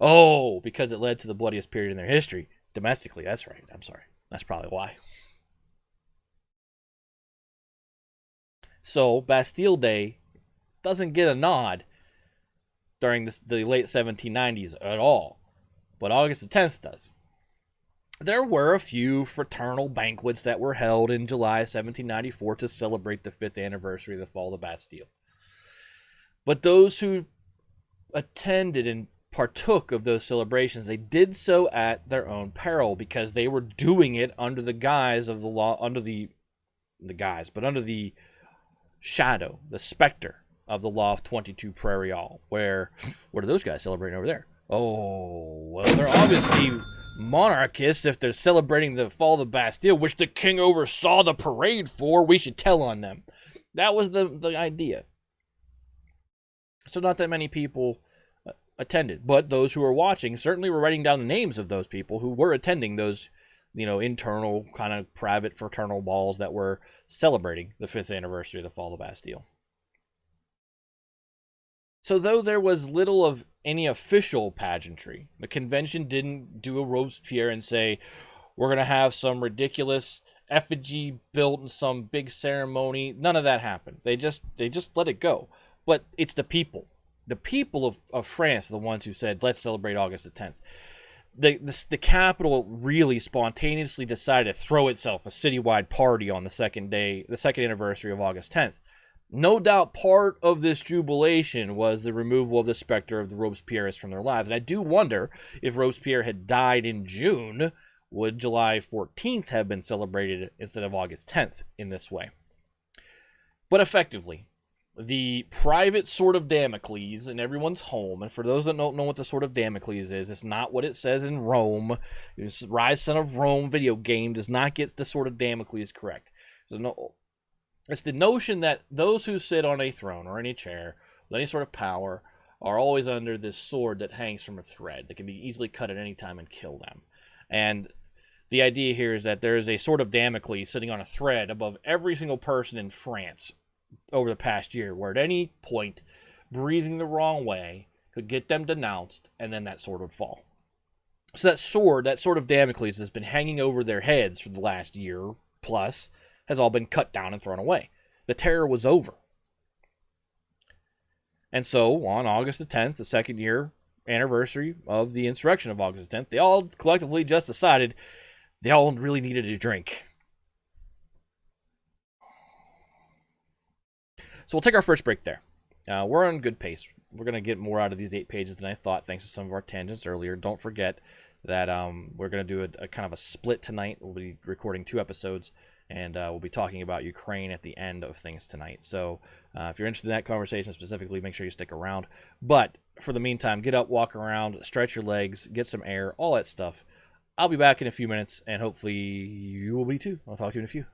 Oh, because it led to the bloodiest period in their history. Domestically, that's right. I'm sorry. That's probably why. So, Bastille Day doesn't get a nod during the late 1790s at all. But August the 10th does. There were a few fraternal banquets that were held in July 1794 to celebrate the 5th anniversary of the fall of the Bastille. But those who attended and partook of those celebrations, they did so at their own peril because they were doing it under the guise of the law, under the shadow, the specter of the law of 22 Prairial, where, what are those guys celebrating over there? Oh, well, they're obviously monarchists if they're celebrating the fall of the Bastille, which the king oversaw the parade for. We should tell on them. That was the idea. So not that many people attended, but those who were watching certainly were writing down the names of those people who were attending those, internal kind of private fraternal balls that were celebrating the 5th anniversary of the fall of the Bastille. So though there was little of any official pageantry, the convention didn't do a Robespierre and say, we're going to have some ridiculous effigy built in some big ceremony. None of that happened. They just let it go. But it's the people. The people of France are the ones who said, let's celebrate August the 10th. The capital really spontaneously decided to throw itself a citywide party on the second anniversary of August 10th. No doubt part of this jubilation was the removal of the specter of the Robespierres from their lives. And I do wonder if Robespierre had died in June, would July 14th have been celebrated instead of August 10th in this way? But effectively, the private sword of Damocles in everyone's home, and for those that don't know what the sword of Damocles is, it's not what it says in Rome. Rise Son of Rome video game does not get the sword of Damocles correct. It's the notion that those who sit on a throne or any chair with any sort of power are always under this sword that hangs from a thread that can be easily cut at any time and kill them. And the idea here is that there is a sword of Damocles sitting on a thread above every single person in France over the past year, where at any point, breathing the wrong way could get them denounced, and then that sword would fall. So that sword of Damocles has been hanging over their heads for the last year plus, has all been cut down and thrown away. The terror was over. And so, on August the 10th, the second year anniversary of the insurrection of August the 10th, they all collectively just decided they all really needed a drink. So we'll take our first break there. We're on good pace. We're going to get more out of these 8 pages than I thought, thanks to some of our tangents earlier. Don't forget that we're going to do a kind of a split tonight. We'll be recording 2 episodes, and we'll be talking about Ukraine at the end of things tonight. So if you're interested in that conversation specifically, make sure you stick around. But for the meantime, get up, walk around, stretch your legs, get some air, all that stuff. I'll be back in a few minutes, and hopefully you will be too. I'll talk to you in a few.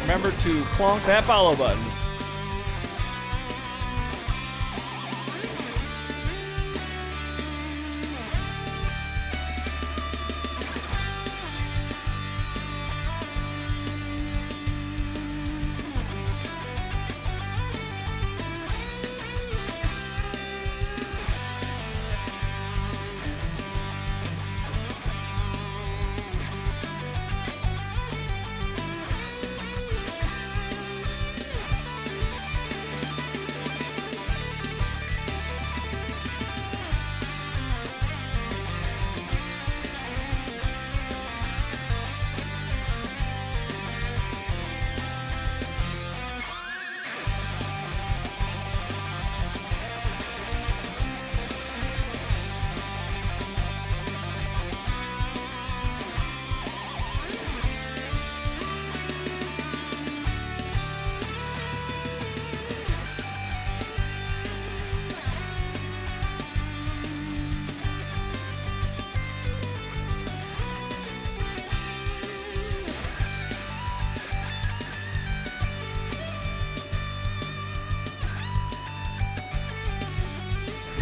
Remember to clonk that follow button.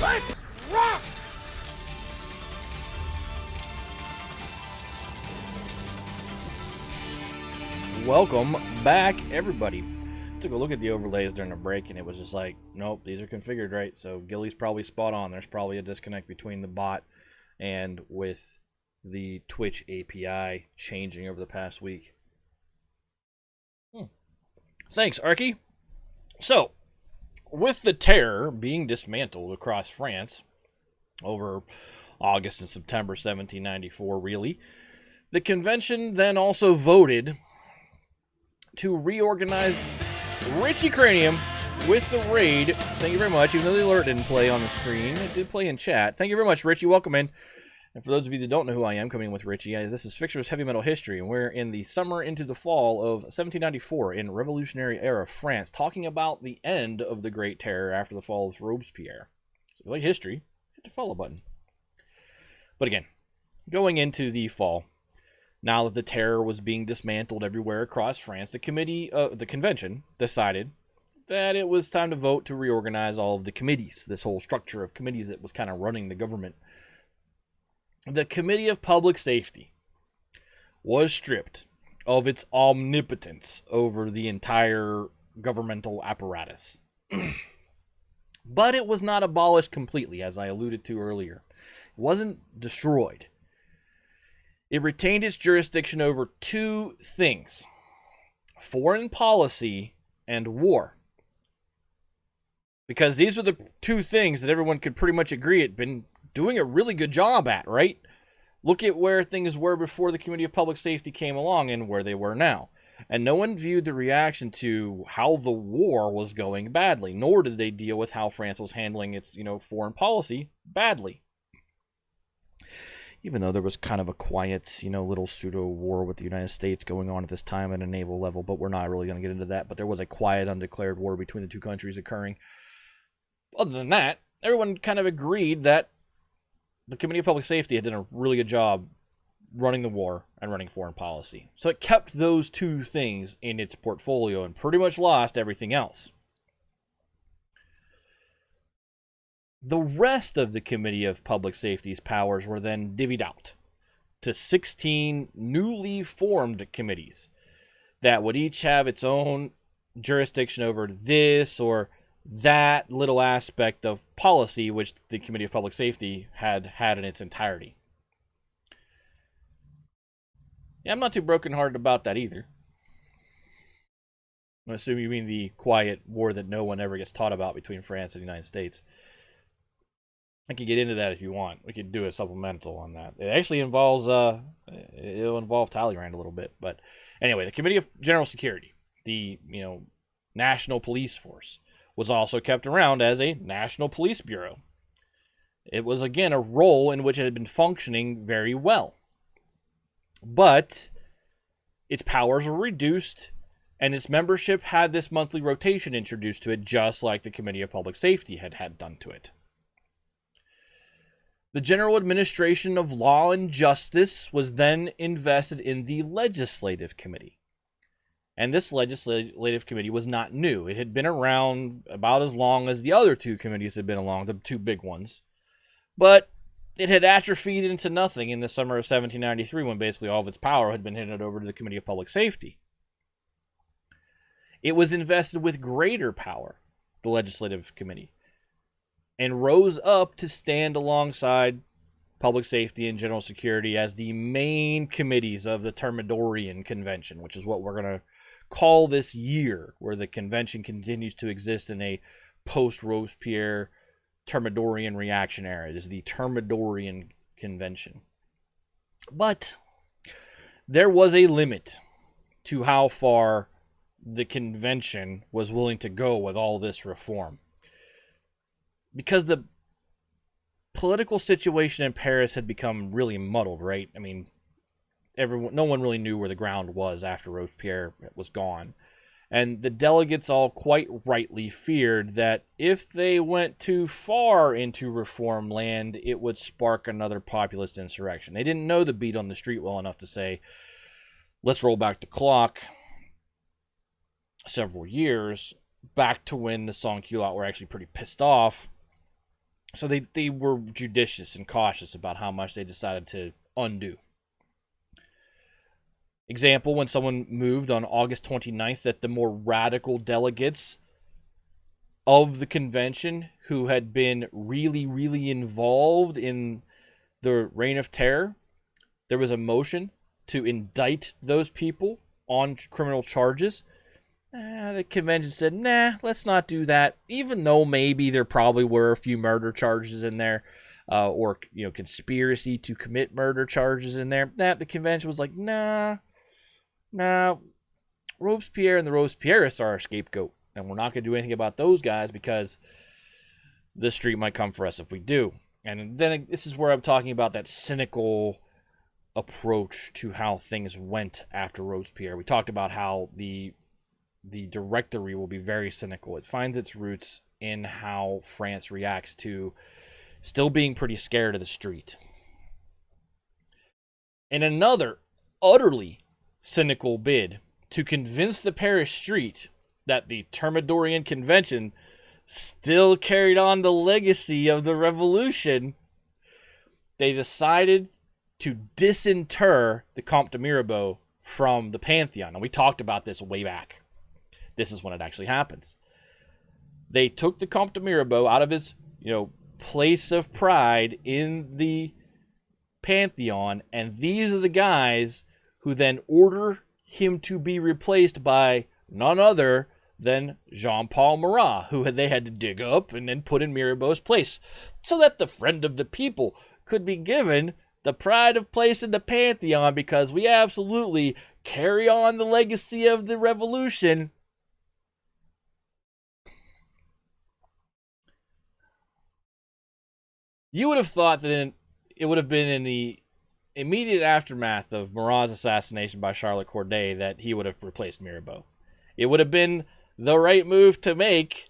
Let's rock! Welcome back, everybody. Took a look at the overlays during the break, and it was just like, nope, these are configured right. So Gilly's probably spot on. There's probably a disconnect between the bot and with the Twitch API changing over the past week. Thanks, Arky. So, with the terror being dismantled across France over August and September 1794, really, the convention then also voted to reorganize Richie Cranium with the raid. Thank you very much. Even though the alert didn't play on the screen, it did play in chat. Thank you very much, Richie. Welcome in. And for those of you that don't know who I am, coming in with Richie, this is Fixer's Heavy Metal History, and we're in the summer into the fall of 1794 in Revolutionary era France, talking about the end of the Great Terror after the fall of Robespierre. So if you like history, hit the follow button. But again, going into the fall, now that the terror was being dismantled everywhere across France, the convention decided that it was time to vote to reorganize all of the committees, this whole structure of committees that was kind of running the government. The Committee of Public Safety was stripped of its omnipotence over the entire governmental apparatus. But it was not abolished completely, as I alluded to earlier. It wasn't destroyed. It retained its jurisdiction over two things: foreign policy and war. Because these are the two things that everyone could pretty much agree had been doing a really good job at, right? Look at where things were before the Committee of Public Safety came along and where they were now. And no one viewed the reaction to how the war was going badly, nor did they deal with how France was handling its, foreign policy badly. Even though there was kind of a quiet, little pseudo-war with the United States going on at this time at a naval level, but we're not really going to get into that. But there was a quiet, undeclared war between the two countries occurring. Other than that, everyone kind of agreed that the Committee of Public Safety had done a really good job running the war and running foreign policy. So it kept those two things in its portfolio and pretty much lost everything else. The rest of the Committee of Public Safety's powers were then divvied out to 16 newly formed committees that would each have its own jurisdiction over this or that little aspect of policy which the Committee of Public Safety had in its entirety. Yeah, I'm not too brokenhearted about that either. I assume you mean the quiet war that no one ever gets taught about between France and the United States. I can get into that if you want. We could do a supplemental on that. It actually involves it'll involve Talleyrand a little bit, but anyway, the Committee of General Security, the National Police Force, was also kept around as a National Police Bureau. It was, again, a role in which it had been functioning very well. But its powers were reduced, and its membership had this monthly rotation introduced to it, just like the Committee of Public Safety had done to it. The general administration of law and justice was then invested in the Legislative Committee. And this legislative committee was not new. It had been around about as long as the other two committees had been along, the two big ones. But it had atrophied into nothing in the summer of 1793 when basically all of its power had been handed over to the Committee of Public Safety. It was invested with greater power, the legislative committee, and rose up to stand alongside public safety and general security as the main committees of the Thermidorian Convention, which is what we're going to call this year, where the convention continues to exist in a post-Robespierre Thermidorian reaction era. It is the Thermidorian Convention. But there was a limit to how far the convention was willing to go with all this reform. Because the political situation in Paris had become really muddled, right? I mean, no one really knew where the ground was after Robespierre was gone. And the delegates all quite rightly feared that if they went too far into reform land, it would spark another populist insurrection. They didn't know the beat on the street well enough to say, let's roll back the clock several years back to when the sans-culottes were actually pretty pissed off. So they were judicious and cautious about how much they decided to undo. Example, when someone moved on August 29th, that the more radical delegates of the convention who had been really, really involved in the Reign of Terror, there was a motion to indict those people on criminal charges. The convention said, nah, let's not do that, even though maybe there probably were a few murder charges in there, or conspiracy to commit murder charges in there. The convention was like, nah, Robespierre and the Robespierrists are our scapegoat, and we're not going to do anything about those guys because the street might come for us if we do. And then this is where I'm talking about that cynical approach to how things went after Robespierre. We talked about how the Directory will be very cynical. It finds its roots in how France reacts to still being pretty scared of the street. And another utterly cynical bid to convince the Paris street that the Thermidorian Convention still carried on the legacy of the revolution, they decided to disinter the Comte de Mirabeau from the Pantheon. And we talked about this way back. This is when it actually happens. They took the Comte de Mirabeau out of his, place of pride in the Pantheon, and these are the guys who then order him to be replaced by none other than Jean-Paul Marat, who they had to dig up and then put in Mirabeau's place, so that the friend of the people could be given the pride of place in the Pantheon, because we absolutely carry on the legacy of the revolution. You would have thought that it would have been in the immediate aftermath of Marat's assassination by Charlotte Corday that he would have replaced Mirabeau. It would have been the right move to make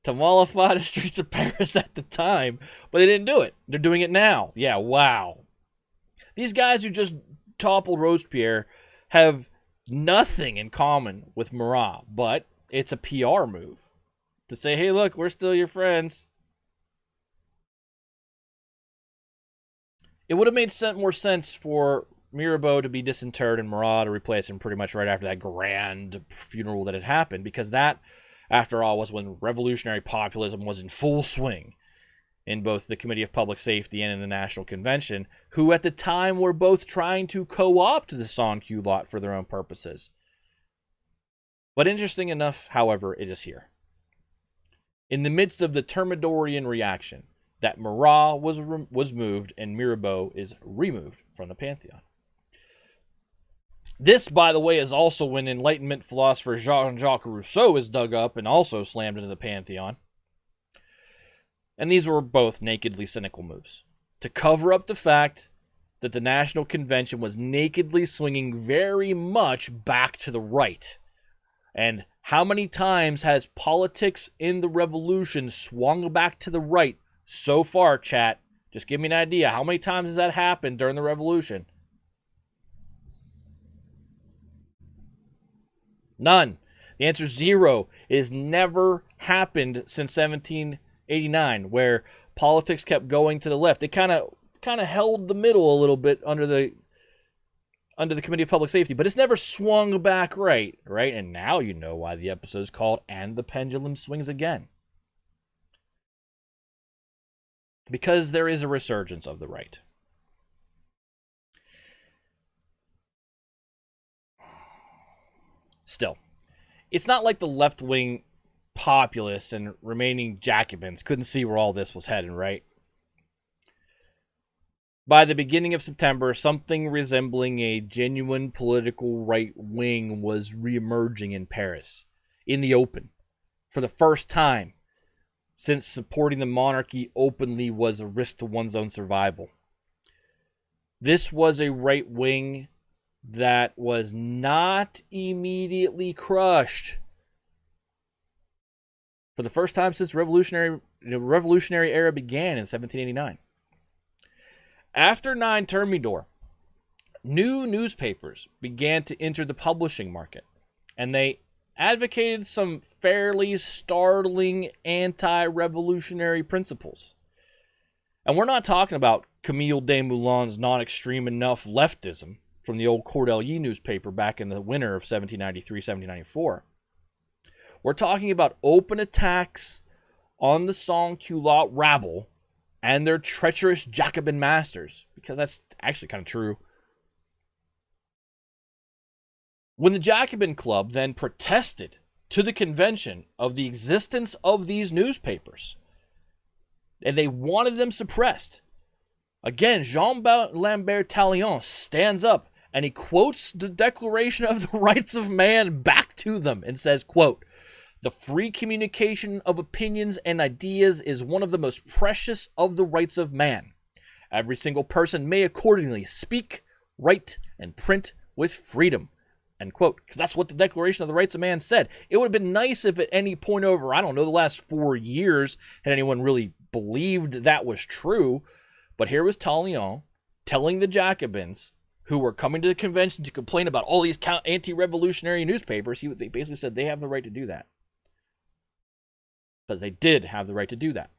to mollify the streets of Paris at the time, but they didn't do it. They're doing it now. Yeah, wow. These guys who just toppled Robespierre have nothing in common with Marat, but it's a PR move to say, hey, look, we're still your friends. It would have made more sense for Mirabeau to be disinterred and Marat to replace him pretty much right after that grand funeral that had happened, because that, after all, was when revolutionary populism was in full swing in both the Committee of Public Safety and in the National Convention, who at the time were both trying to co-opt the sans-culottes for their own purposes. But interesting enough, however, it is here, in the midst of the Thermidorian reaction, that Marat was moved and Mirabeau is removed from the Pantheon. This, by the way, is also when Enlightenment philosopher Jean-Jacques Rousseau is dug up and also slammed into the Pantheon. And these were both nakedly cynical moves to cover up the fact that the National Convention was nakedly swinging very much back to the right. And how many times has politics in the revolution swung back to the right so far, chat? Just give me an idea. How many times has that happened during the revolution? None. The answer is 0. It has never happened since 1789, where politics kept going to the left. They kind of held the middle a little bit under the Committee of Public Safety, but it's never swung back right? And now you know why the episode is called "And the Pendulum Swings Again." Because there is a resurgence of the right. Still, it's not like the left-wing populists and remaining Jacobins couldn't see where all this was heading, right? By the beginning of September, something resembling a genuine political right wing was reemerging in Paris, in the open, for the first time since supporting the monarchy openly was a risk to one's own survival. This was a right wing that was not immediately crushed. For the first time since revolutionary era began in 1789. After 9 Thermidor, new newspapers began to enter the publishing market, and they advocated some fairly startling anti-revolutionary principles. And we're not talking about Camille Desmoulins' not extreme enough leftism from the old Cordelier newspaper back in the winter of 1793-1794. We're talking about open attacks on the sans-culotte rabble and their treacherous Jacobin masters, because that's actually kind of true. When the Jacobin Club then protested to the convention of the existence of these newspapers, and they wanted them suppressed, again, Jean-Lambert Tallien stands up and he quotes the Declaration of the Rights of Man back to them and says, quote, "The free communication of opinions and ideas is one of the most precious of the rights of man. Every single person may accordingly speak, write, and print with freedom." End quote. Because that's what the Declaration of the Rights of Man said. It would have been nice if at any point over, I don't know, the last 4 years, had anyone really believed that was true. But here was Tallien telling the Jacobins, who were coming to the convention to complain about all these anti-revolutionary newspapers, they basically said they have the right to do that. Because they did have the right to do that.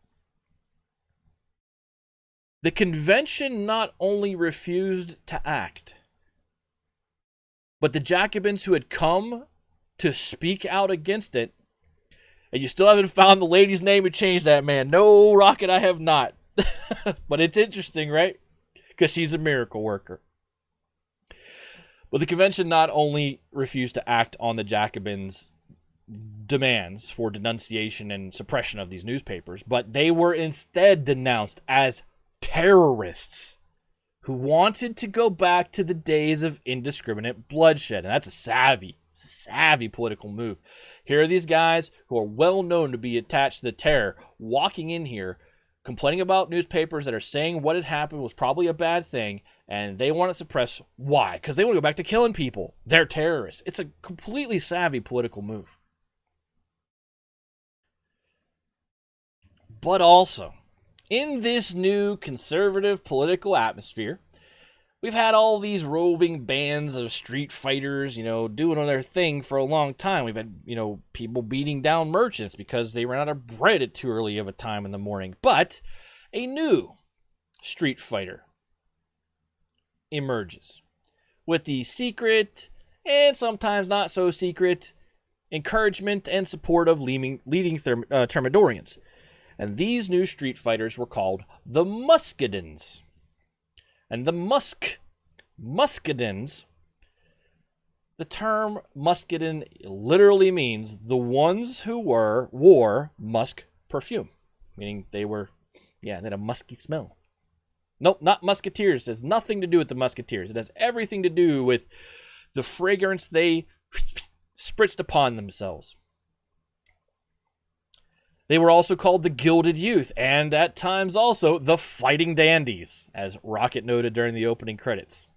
The convention not only refused to act, but the Jacobins who had come to speak out against it, and you still haven't found the lady's name who changed that, man. No, Rocket, I have not. But it's interesting, right? Because she's a miracle worker. But the convention not only refused to act on the Jacobins' demands for denunciation and suppression of these newspapers, but they were instead denounced as terrorists who wanted to go back to the days of indiscriminate bloodshed. And that's a savvy political move. Here are these guys who are well known to be attached to the terror, walking in here, complaining about newspapers that are saying what had happened was probably a bad thing, and they want to suppress. Why? Because they want to go back to killing people. They're terrorists. It's a completely savvy political move. But also, in this new conservative political atmosphere, we've had all these roving bands of street fighters, doing their thing for a long time. We've had, people beating down merchants because they ran out of bread at too early of a time in the morning. But a new street fighter emerges with the secret and sometimes not so secret encouragement and support of leading Thermidorians. And these new street fighters were called the Muscadins. And the Muscadins, the term Muscadin literally means the ones who wore musk perfume. Meaning they had a musky smell. Nope, not musketeers. It has nothing to do with the musketeers. It has everything to do with the fragrance they spritzed upon themselves. They were also called the Gilded Youth, and at times also the Fighting Dandies, as Rocket noted during the opening credits.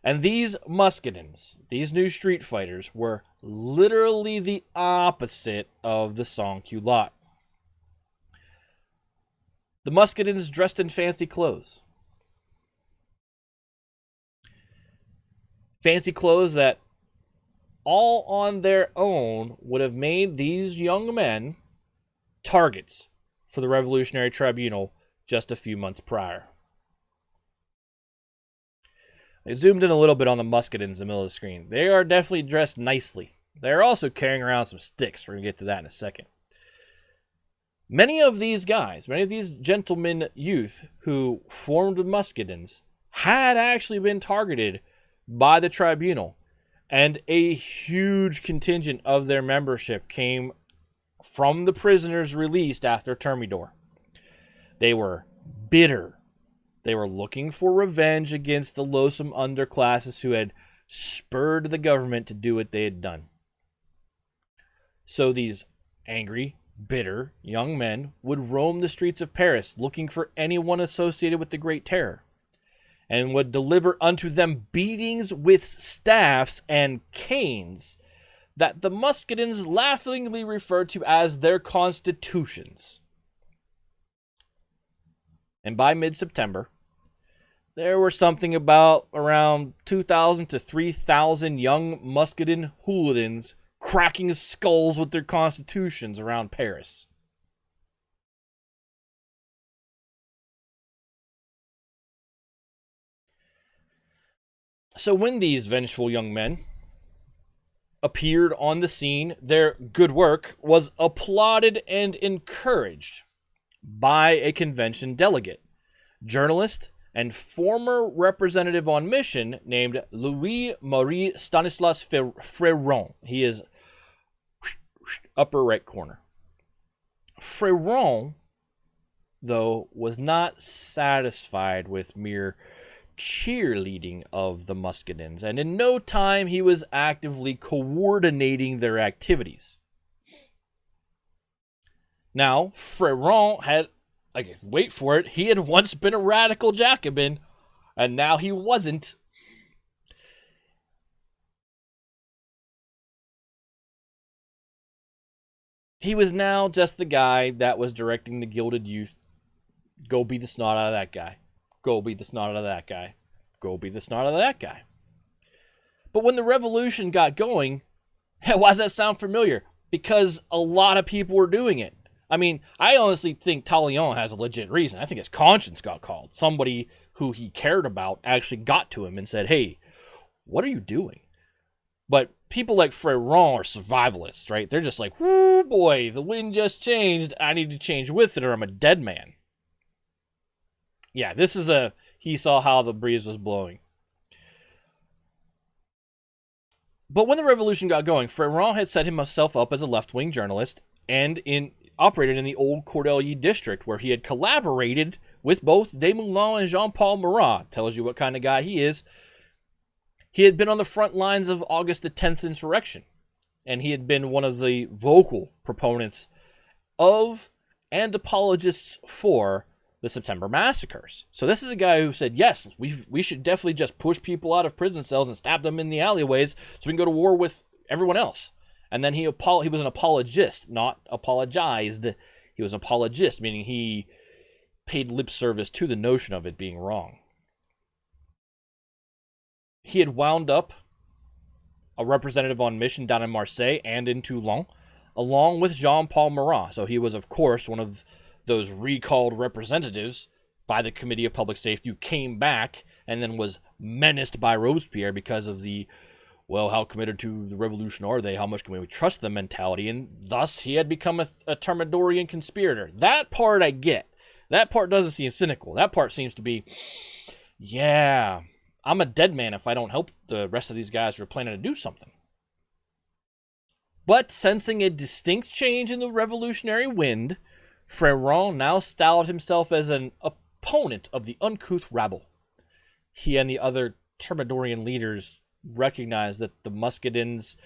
And these Muscadins, these new street fighters, were literally the opposite of the sans-culotte. The Muscadins dressed in fancy clothes. Fancy clothes that all on their own would have made these young men targets for the Revolutionary Tribunal just a few months prior. I zoomed in a little bit on the Muscadins in the middle of the screen. They are definitely dressed nicely. They're also carrying around some sticks. We're going to get to that in a second. Many of these guys, many of these gentlemen youth who formed the Muscadins had actually been targeted by the tribunal, and a huge contingent of their membership came from the prisoners released after Thermidor. They were bitter. They were looking for revenge against the loathsome underclasses who had spurred the government to do what they had done. So these angry, bitter young men would roam the streets of Paris looking for anyone associated with the Great Terror, and would deliver unto them beatings with staffs and canes that the Muscadins laughingly referred to as their constitutions. And by mid-September, there were something about around 2,000 to 3,000 young Muscadin hooligans cracking skulls with their constitutions around Paris. So when these vengeful young men appeared on the scene, their good work was applauded and encouraged by a convention delegate, journalist, and former representative on mission named Louis-Marie Stanislas Fréron. He is upper right corner. Fréron, though, was not satisfied with mere cheerleading of the Muscadins, and in no time he was actively coordinating their activities. Now, Fréron had, wait for it, he had once been a radical Jacobin, and now he wasn't. He was now just the guy that was directing the Gilded Youth. Go beat the snot out of that guy. Go beat the snot out of that guy. Go beat the snot out of that guy. But when the revolution got going, why does that sound familiar? Because a lot of people were doing it. I mean, I honestly think Tallien has a legit reason. I think his conscience got called. Somebody who he cared about actually got to him and said, hey, what are you doing? But people like Fréron are survivalists, right? They're just like, whoo, boy, the wind just changed. I need to change with it or I'm a dead man. Yeah, this is he saw how the breeze was blowing. But when the revolution got going, Fréron had set himself up as a left-wing journalist and operated in the old Cordelier district, where he had collaborated with both Desmoulins and Jean-Paul Marat. Tells you what kind of guy he is. He had been on the front lines of August the 10th insurrection, and he had been one of the vocal proponents of and apologists for the September massacres. So this is a guy who said, yes, we should definitely just push people out of prison cells and stab them in the alleyways so we can go to war with everyone else. And then he was an apologist, not apologized. He was an apologist, meaning he paid lip service to the notion of it being wrong. He had wound up a representative on mission down in Marseille and in Toulon, along with Jean-Paul Marat. So he was, of course, one of those recalled representatives by the Committee of Public Safety who came back and then was menaced by Robespierre because of the, well, how committed to the revolution are they? How much can we trust them mentality? And thus he had become a Thermidorian conspirator. That part I get. That part doesn't seem cynical. That part seems to be, yeah, I'm a dead man if I don't help the rest of these guys who are planning to do something. But sensing a distinct change in the revolutionary wind, Fréron now styled himself as an opponent of the uncouth rabble. He and the other Thermidorian leaders recognized that the Muscadins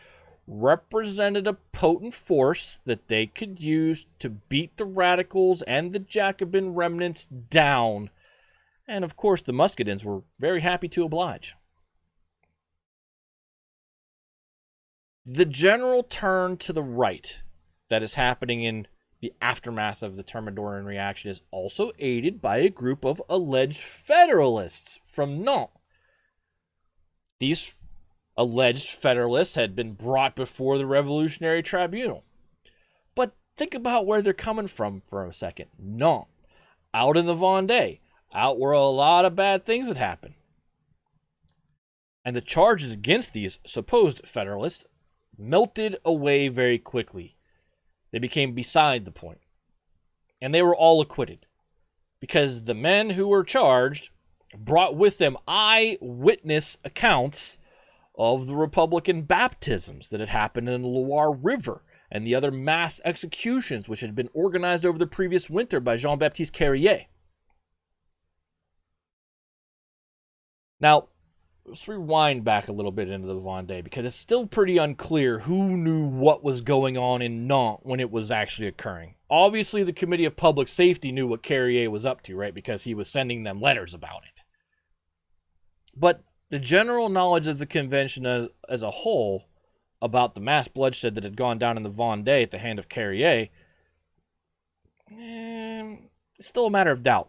represented a potent force that they could use to beat the radicals and the Jacobin remnants down. And of course, the Muscadins were very happy to oblige. The general turn to the right that is happening in the aftermath of the Thermidorian reaction is also aided by a group of alleged Federalists from Nantes. These alleged Federalists had been brought before the Revolutionary Tribunal. But think about where they're coming from for a second. Nantes, out in the Vendée, out where a lot of bad things had happened. And the charges against these supposed Federalists melted away very quickly. They became beside the point. And they were all acquitted. Because the men who were charged brought with them eyewitness accounts of the Republican baptisms that had happened in the Loire River and the other mass executions which had been organized over the previous winter by Jean-Baptiste Carrier. Now, let's rewind back a little bit into the Vendée, because it's still pretty unclear who knew what was going on in Nantes when it was actually occurring. Obviously, the Committee of Public Safety knew what Carrier was up to, right? Because he was sending them letters about it. But the general knowledge of the convention as a whole about the mass bloodshed that had gone down in the Vendée at the hand of Carrier, it's still a matter of doubt.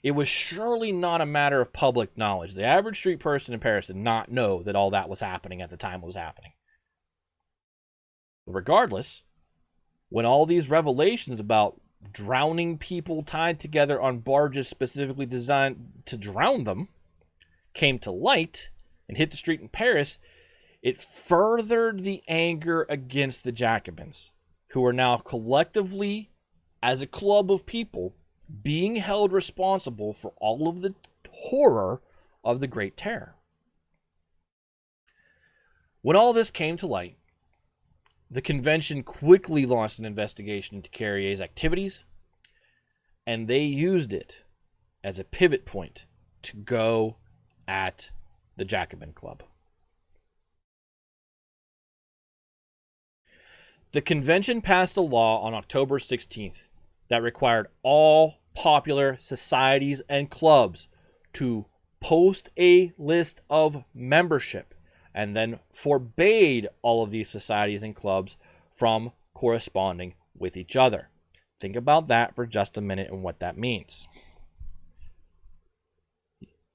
It was surely not a matter of public knowledge. The average street person in Paris did not know that all that was happening at the time it was happening. But regardless, when all these revelations about drowning people tied together on barges specifically designed to drown them came to light and hit the street in Paris, it furthered the anger against the Jacobins, who are now collectively, as a club of people, being held responsible for all of the horror of the Great Terror. When all this came to light, the convention quickly launched an investigation into Carrier's activities, and they used it as a pivot point to go at the Jacobin Club. The convention passed a law on October 16th that required all popular societies and clubs to post a list of membership, and then forbade all of these societies and clubs from corresponding with each other. Think about that for just a minute and what that means.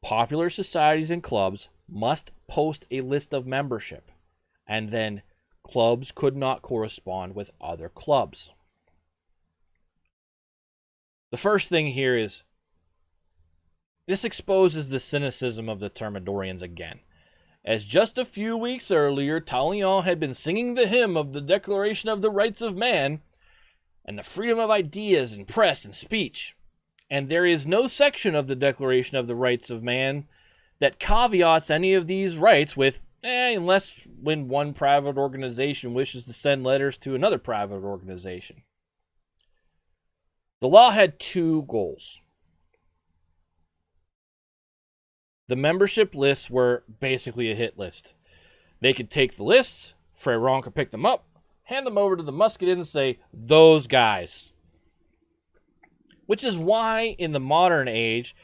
Popular societies and clubs must post a list of membership, and then clubs could not correspond with other clubs. The first thing here is, this exposes the cynicism of the Thermidorians again. As just a few weeks earlier, Talleyrand had been singing the hymn of the Declaration of the Rights of Man and the freedom of ideas and press and speech. And there is no section of the Declaration of the Rights of Man that caveats any of these rights with, unless when one private organization wishes to send letters to another private organization. The law had two goals. The membership lists were basically a hit list. They could take the lists, Freyron could pick them up, hand them over to the Muscadet and say, those guys. Which is why, in the modern age,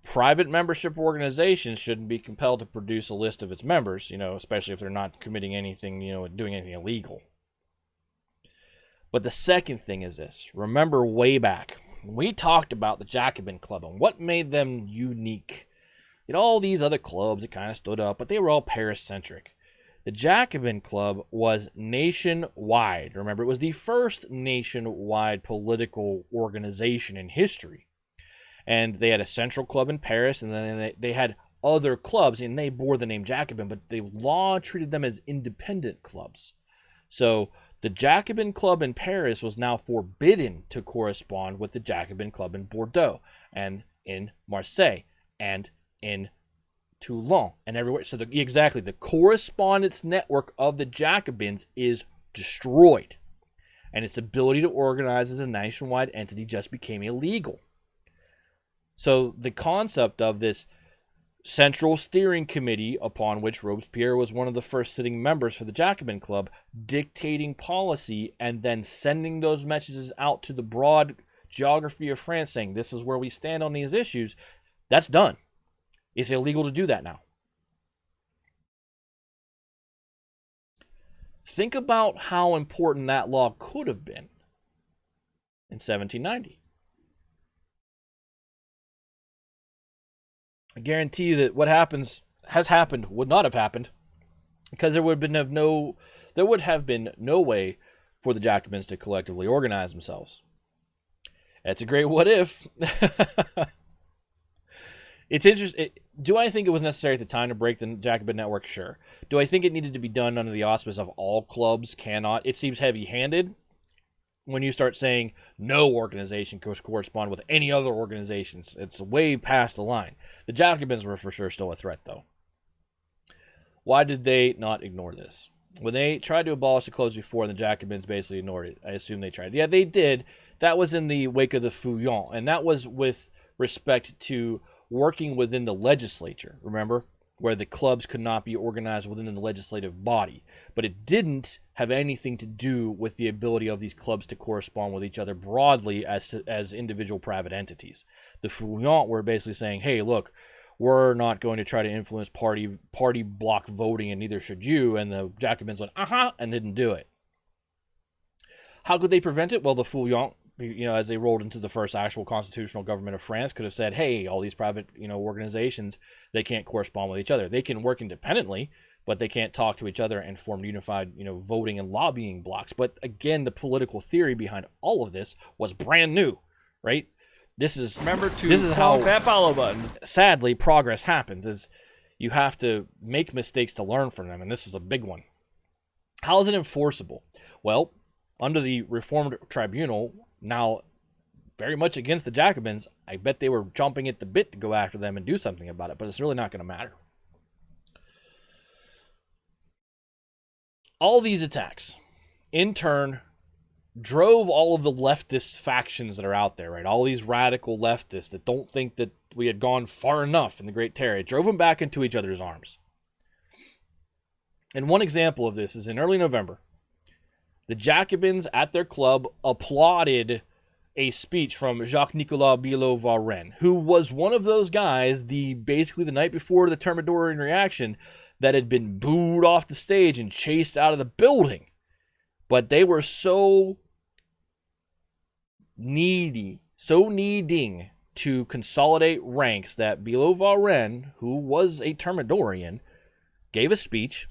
private membership organizations shouldn't be compelled to produce a list of its members, especially if they're not committing anything, doing anything illegal. But the second thing is this. Remember way back, we talked about the Jacobin Club and what made them unique. All these other clubs that kind of stood up, but they were all Paris-centric. The Jacobin Club was nationwide. Remember, it was the first nationwide political organization in history. And they had a central club in Paris, and then they had other clubs, and they bore the name Jacobin, but the law treated them as independent clubs. So the Jacobin Club in Paris was now forbidden to correspond with the Jacobin Club in Bordeaux, and in Marseille, and in Toulon, and everywhere. So the correspondence network of the Jacobins is destroyed, and its ability to organize as a nationwide entity just became illegal. So the concept of this central steering committee, upon which Robespierre was one of the first sitting members for the Jacobin Club, dictating policy and then sending those messages out to the broad geography of France saying this is where we stand on these issues, that's done. It's illegal to do that now. Think about how important that law could have been in 1790. I guarantee you that what has happened would not have happened because there would have been no way for the Jacobins to collectively organize themselves. That's a great what if. It's interesting. Do I think it was necessary at the time to break the Jacobin network? Sure. Do I think it needed to be done under the auspice of all clubs cannot? It seems heavy-handed when you start saying no organization could correspond with any other organizations. It's way past the line. The Jacobins were for sure still a threat, though. Why did they not ignore this? When they tried to abolish the clubs before, and the Jacobins basically ignored it. I assume they tried. Yeah, they did. That was in the wake of the Feuillants, and that was with respect to working within the legislature, remember? Where the clubs could not be organized within the legislative body. But it didn't have anything to do with the ability of these clubs to correspond with each other broadly as individual private entities. The Feuillants were basically saying, hey, look, we're not going to try to influence party block voting, and neither should you. And the Jacobins went, and didn't do it. How could they prevent it? Well, the Feuillants, as they rolled into the first actual constitutional government of France, could have said, hey, all these private, organizations, they can't correspond with each other. They can work independently, but they can't talk to each other and form unified, voting and lobbying blocks. But again, the political theory behind all of this was brand new, right? This is how that follow button. Sadly, progress happens, is you have to make mistakes to learn from them, and this was a big one. How is it enforceable? Well, under the Reformed Tribunal, now very much against the Jacobins, I bet they were chomping at the bit to go after them and do something about it, but it's really not going to matter. All these attacks, in turn, drove all of the leftist factions that are out there, right? All these radical leftists that don't think that we had gone far enough in the Great Terror. It drove them back into each other's arms. And one example of this is in early November. The Jacobins at their club applauded a speech from Jacques-Nicolas Billaud-Varenne, who was one of those guys, basically the night before the Thermidorian reaction, that had been booed off the stage and chased out of the building. But they were so needing to consolidate ranks that Billaud-Varenne, who was a Thermidorian, gave a speech,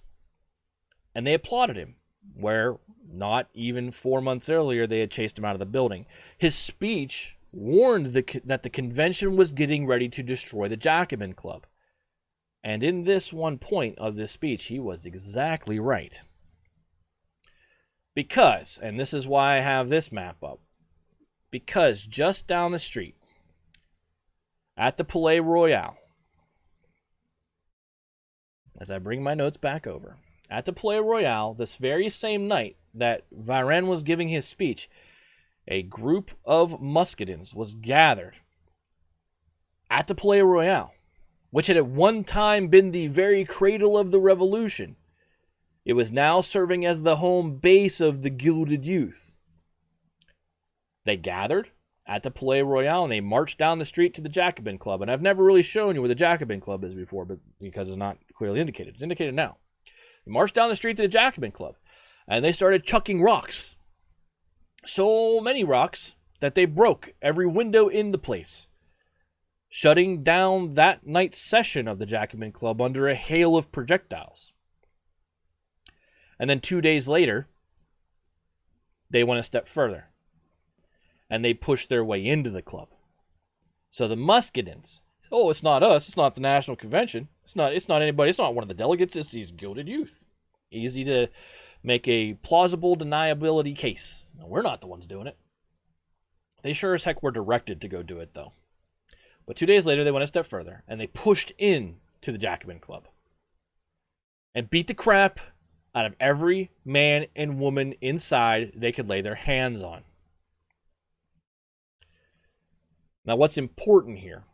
and they applauded him, where not even 4 months earlier they had chased him out of the building. His speech warned that the convention was getting ready to destroy the Jacobin Club. And in this one point of this speech, he was exactly right. Because, and this is why I have this map up, because just down the street, at the Palais Royal, as I bring my notes back over, at the Palais Royal, this very same night that Varenne was giving his speech, a group of Muscadins was gathered at the Palais Royal, which had at one time been the very cradle of the revolution. It was now serving as the home base of the Gilded Youth. They gathered at the Palais Royal and they marched down the street to the Jacobin Club. And I've never really shown you where the Jacobin Club is before, but because it's not clearly indicated. It's indicated now. They marched down the street to the Jacobin Club and they started chucking rocks. So many rocks that they broke every window in the place, shutting down that night's session of the Jacobin Club under a hail of projectiles. And then 2 days later, they went a step further. And they pushed their way into the club. So the Muscadins, it's not us, it's not the National Convention, it's not anybody, it's not one of the delegates, it's these Gilded Youth. Easy to make a plausible deniability case. No, we're not the ones doing it. They sure as heck were directed to go do it, though. But 2 days later, they went a step further, and they pushed in to the Jacobin Club. And beat the crap out of every man and woman inside they could lay their hands on. Now, what's important here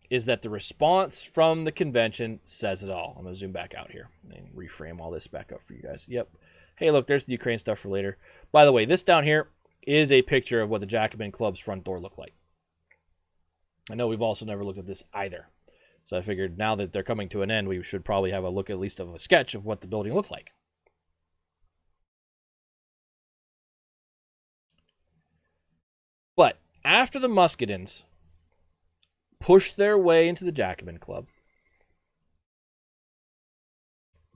is that the response from the convention says it all. I'm going to zoom back out here and reframe all this back up for you guys. Yep. Hey, look, there's the Ukraine stuff for later. By the way, this down here is a picture of what the Jacobin Club's front door looked like. I know we've also never looked at this either. So I figured now that they're coming to an end, we should probably have a look at least of a sketch of what the building looked like. But after the Muscadins pushed their way into the Jacobin Club,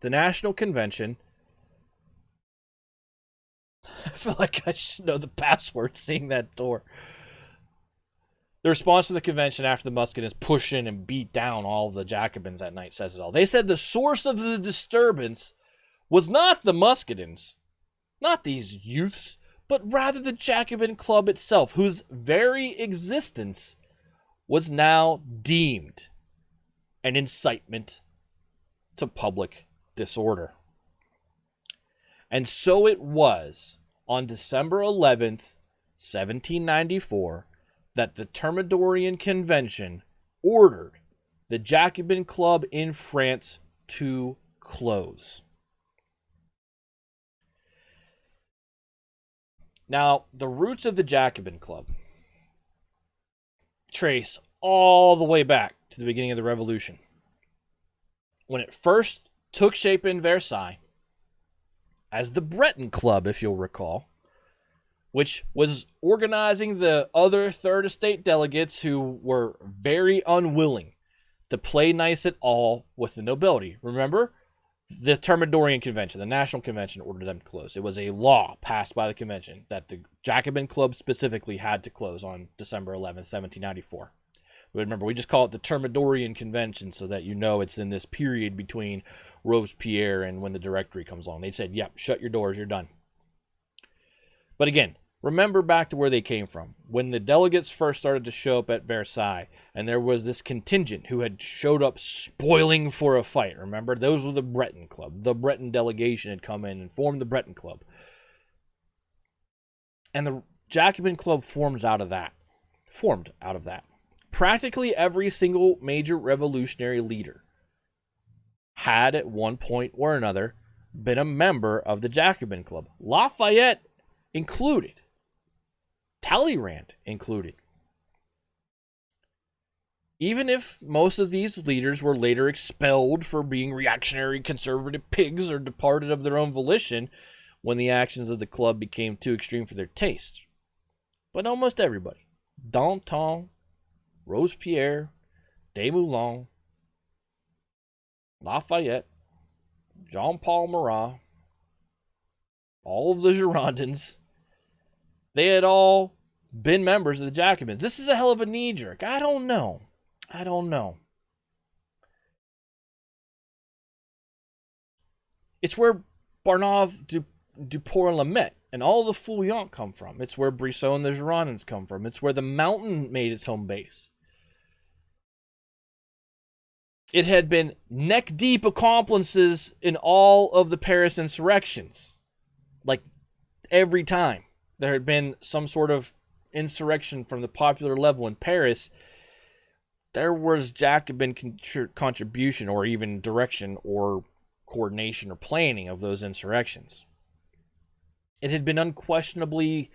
the National Convention. I feel like I should know the password seeing that door. The response to the convention after the Muscadins push in and beat down all the Jacobins that night says it all. They said the source of the disturbance was not the Muscadins, not these youths, but rather the Jacobin Club itself, whose very existence was now deemed an incitement to public disorder. And so it was on December 11th, 1794, that the Thermidorian Convention ordered the Jacobin Club in France to close. Now, the roots of the Jacobin Club trace all the way back to the beginning of the Revolution. When it first took shape in Versailles as the Breton Club, if you'll recall, which was organizing the other Third Estate delegates who were very unwilling to play nice at all with the nobility. Remember, the Thermidorian Convention, the National Convention, ordered them to close. It was a law passed by the convention that the Jacobin Club specifically had to close on December 11th, 1794. But remember, we just call it the Thermidorian Convention so that you know it's in this period between Robespierre and when the Directory comes along. They said, yep, shut your doors, you're done. But again, remember back to where they came from. When the delegates first started to show up at Versailles, and there was this contingent who had showed up spoiling for a fight. Remember, those were the Breton Club. The Breton delegation had come in and formed the Breton Club. And the Jacobin Club formed out of that. Practically every single major revolutionary leader had at one point or another been a member of the Jacobin Club. Lafayette included. Talleyrand included. Even if most of these leaders were later expelled for being reactionary conservative pigs or departed of their own volition when the actions of the club became too extreme for their taste. But almost everybody, Danton, Robespierre, Desmoulins, Lafayette, Jean-Paul Marat, all of the Girondins, they had all been members of the Jacobins. This is a hell of a knee-jerk. I don't know. It's where Barnave du Port-la-Met and all the Fouillants come from. It's where Brissot and the Girondins come from. It's where the Mountain made its home base. It had been neck-deep accomplices in all of the Paris insurrections. Like, every time there had been some sort of insurrection from the popular level in Paris, there was Jacobin contribution or even direction or coordination or planning of those insurrections. It had been unquestionably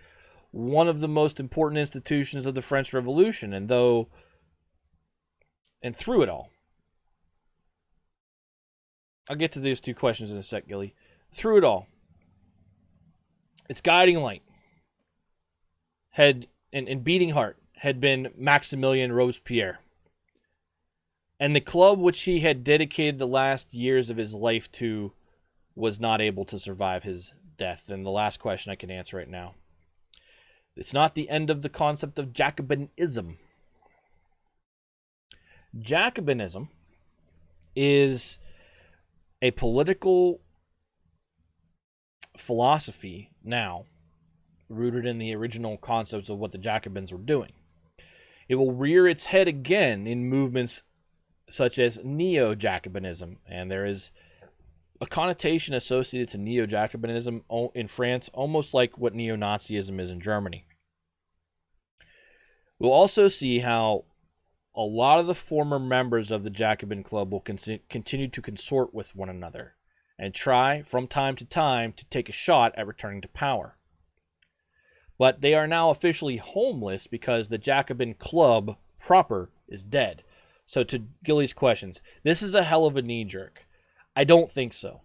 one of the most important institutions of the French Revolution, and through it all, I'll get to these two questions in a sec, Gilly. Through it all, its guiding light and beating heart had been Maximilien Robespierre. And the club which he had dedicated the last years of his life to was not able to survive his death. And the last question I can answer right now. It's not the end of the concept of Jacobinism. Jacobinism is a political philosophy now rooted in the original concepts of what the Jacobins were doing. It will rear its head again in movements such as neo-Jacobinism, and there is a connotation associated to neo-Jacobinism in France, almost like what neo-Nazism is in Germany. We'll also see how a lot of the former members of the Jacobin Club will continue to consort with one another and try, from time to time, to take a shot at returning to power. But they are now officially homeless because the Jacobin Club proper is dead. So to Gilly's questions, this is a hell of a knee-jerk. I don't think so.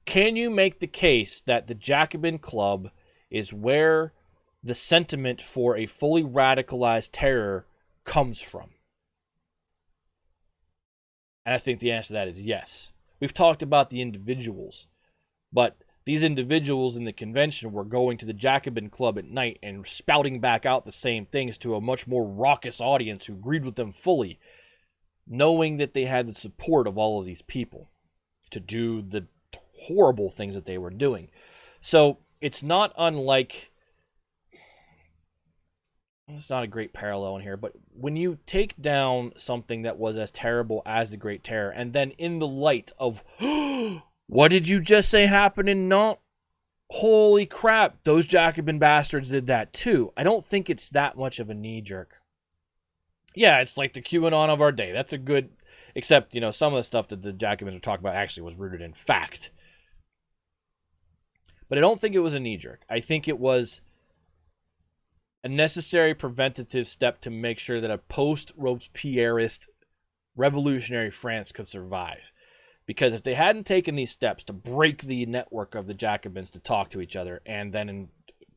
Can you make the case that the Jacobin Club is where the sentiment for a fully radicalized terror comes from? And I think the answer to that is yes. We've talked about the individuals, but these individuals in the convention were going to the Jacobin Club at night and spouting back out the same things to a much more raucous audience who agreed with them fully, knowing that they had the support of all of these people to do the horrible things that they were doing. So it's not unlike, it's not a great parallel in here, but when you take down something that was as terrible as the Great Terror, and then in the light of, what did you just say happened in Nantes? Holy crap, those Jacobin bastards did that too. I don't think it's that much of a knee-jerk. Yeah, it's like the QAnon of our day. That's a good, except, some of the stuff that the Jacobins were talking about actually was rooted in fact. But I don't think it was a knee-jerk. I think it was a necessary preventative step to make sure that a post-Robespierreist revolutionary France could survive. Because if they hadn't taken these steps to break the network of the Jacobins to talk to each other and then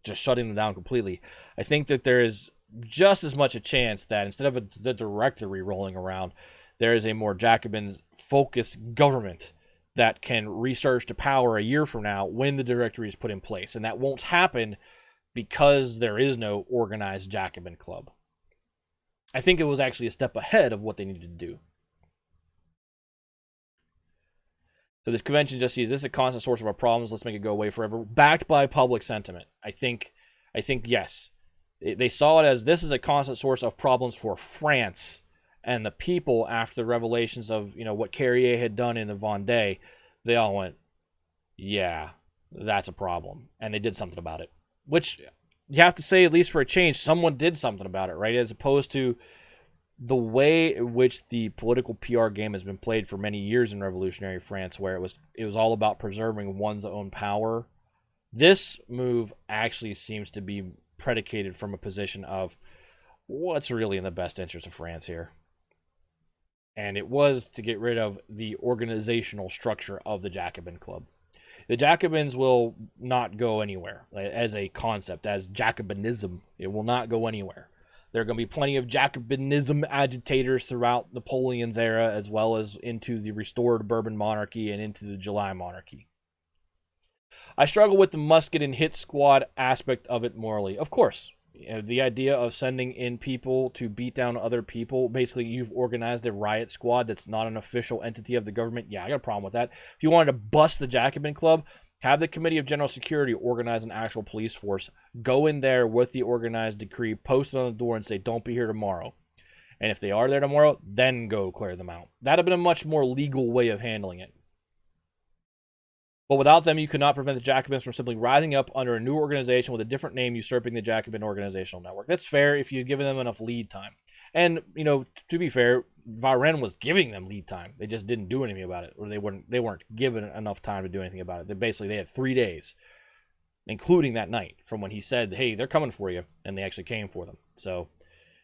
just shutting them down completely, I think that there is just as much a chance that instead of the directory rolling around, there is a more Jacobin-focused government that can resurge to power a year from now when the directory is put in place. And that won't happen because there is no organized Jacobin club. I think it was actually a step ahead of what they needed to do. So this convention just sees this is a constant source of our problems. Let's make it go away forever. Backed by public sentiment. I think yes. They saw it as this is a constant source of problems for France and the people after the revelations of, what Carrier had done in the Vendée. They all went, yeah, that's a problem. And they did something about it. Which you have to say, at least for a change, someone did something about it, right? As opposed to the way in which the political PR game has been played for many years in revolutionary France, where it was all about preserving one's own power. This move actually seems to be predicated from a position of what's really in the best interest of France here. And it was to get rid of the organizational structure of the Jacobin Club. The Jacobins will not go anywhere as a concept, as Jacobinism. It will not go anywhere. There are going to be plenty of Jacobinism agitators throughout Napoleon's era, as well as into the restored Bourbon monarchy and into the July monarchy. I struggle with the musket and hit squad aspect of it morally. Of course, the idea of sending in people to beat down other people, basically you've organized a riot squad that's not an official entity of the government. Yeah, I got a problem with that. If you wanted to bust the Jacobin Club, have the Committee of General Security organize an actual police force. Go in there with the organized decree, post it on the door and say, don't be here tomorrow. And if they are there tomorrow, then go clear them out. That would have been a much more legal way of handling it. But without them, you could not prevent the Jacobins from simply rising up under a new organization with a different name usurping the Jacobin organizational network. That's fair if you'd given them enough lead time. And, to be fair, Varenne was giving them lead time. They just didn't do anything about it, or they weren't given enough time to do anything about it. They had 3 days, including that night, from when he said, hey, they're coming for you, and they actually came for them. So,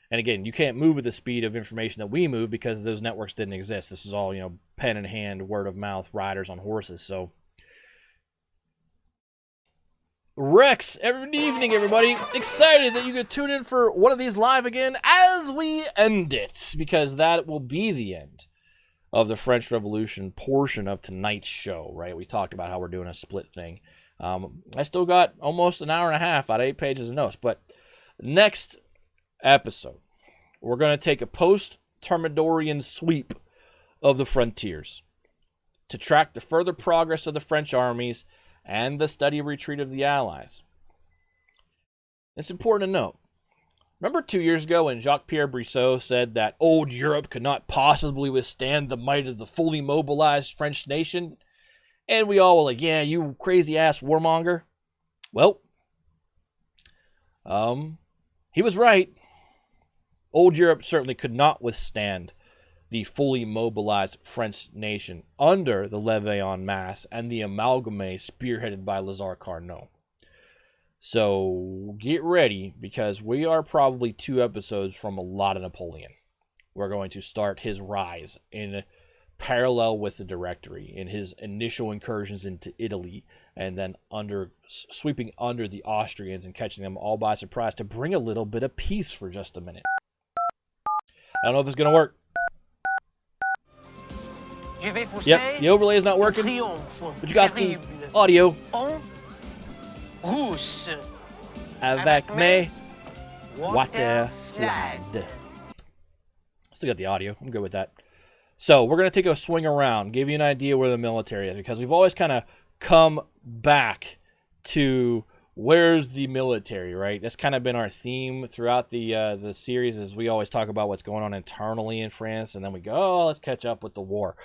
and again, you can't move at the speed of information that we move because those networks didn't exist. This is all, pen in hand, word of mouth, riders on horses. So, Rex, every evening, everybody. Excited that you could tune in for one of these live again as we end it, because that will be the end of the French Revolution portion of tonight's show, right? We talked about how we're doing a split thing. I still got almost an hour and a half out of 8 pages of notes, but next episode, we're going to take a post-Thermidorian sweep of the frontiers to track the further progress of the French armies and the steady retreat of the Allies. It's important to note. Remember 2 years ago when Jacques-Pierre Brissot said that old Europe could not possibly withstand the might of the fully mobilized French nation? And we all were like, yeah, you crazy-ass warmonger. Well, he was right. Old Europe certainly could not withstand the fully mobilized French nation under the levée en masse and the amalgamé spearheaded by Lazare Carnot. So get ready, because we are probably 2 episodes from a lot of Napoleon. We're going to start his rise in parallel with the Directory, in his initial incursions into Italy, and then sweeping under the Austrians and catching them all by surprise to bring a little bit of peace for just a minute. I don't know if it's going to work. Yep, the overlay is not working, but you got the audio. Avec mes water slide. Still got the audio. I'm good with that. So we're going to take a swing around, give you an idea where the military is, because we've always kind of come back to where's the military, right? That's kind of been our theme throughout the series, as we always talk about what's going on internally in France, and then we go, oh, let's catch up with the war.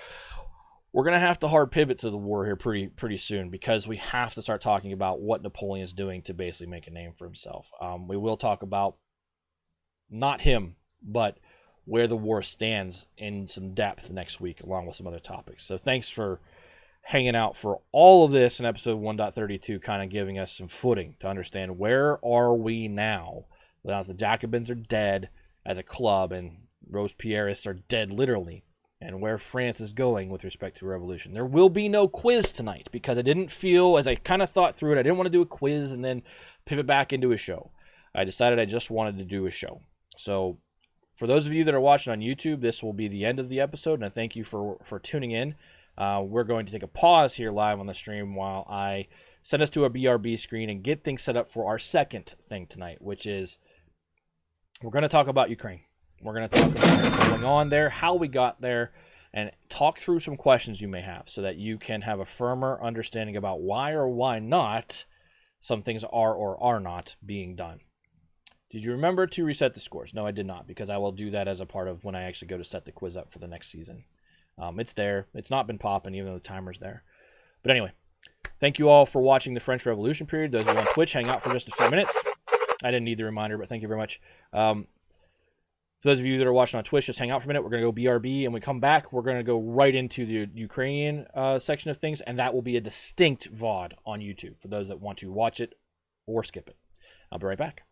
We're going to have to hard pivot to the war here pretty soon, because we have to start talking about what Napoleon is doing to basically make a name for himself. We will talk about not him, but where the war stands in some depth next week, along with some other topics. So thanks for hanging out for all of this in episode 1.32, kind of giving us some footing to understand where are we now. Now the Jacobins are dead as a club, and Robespierreists are dead literally, and where France is going with respect to revolution. There will be no quiz tonight, because I didn't feel, as I kind of thought through it, I didn't want to do a quiz and then pivot back into a show. I decided I just wanted to do a show. So for those of you that are watching on YouTube, this will be the end of the episode, and I thank you for tuning in. We're going to take a pause here live on the stream while I send us to a BRB screen and get things set up for our second thing tonight, which is we're going to talk about Ukraine. We're going to talk about what's going on there, how we got there, and talk through some questions you may have so that you can have a firmer understanding about why or why not some things are or are not being done. Did you remember to reset the scores? No, I did not, because I will do that as a part of when I actually go to set the quiz up for the next season. It's there. It's not been popping, even though the timer's there. But anyway, thank you all for watching the French Revolution period. Those who are on Twitch, hang out for just a few minutes. I didn't need the reminder, but thank you very much. For those of you that are watching on Twitch, just hang out for a minute. We're going to go BRB, and we come back. We're going to go right into the Ukrainian section of things, and that will be a distinct VOD on YouTube for those that want to watch it or skip it. I'll be right back.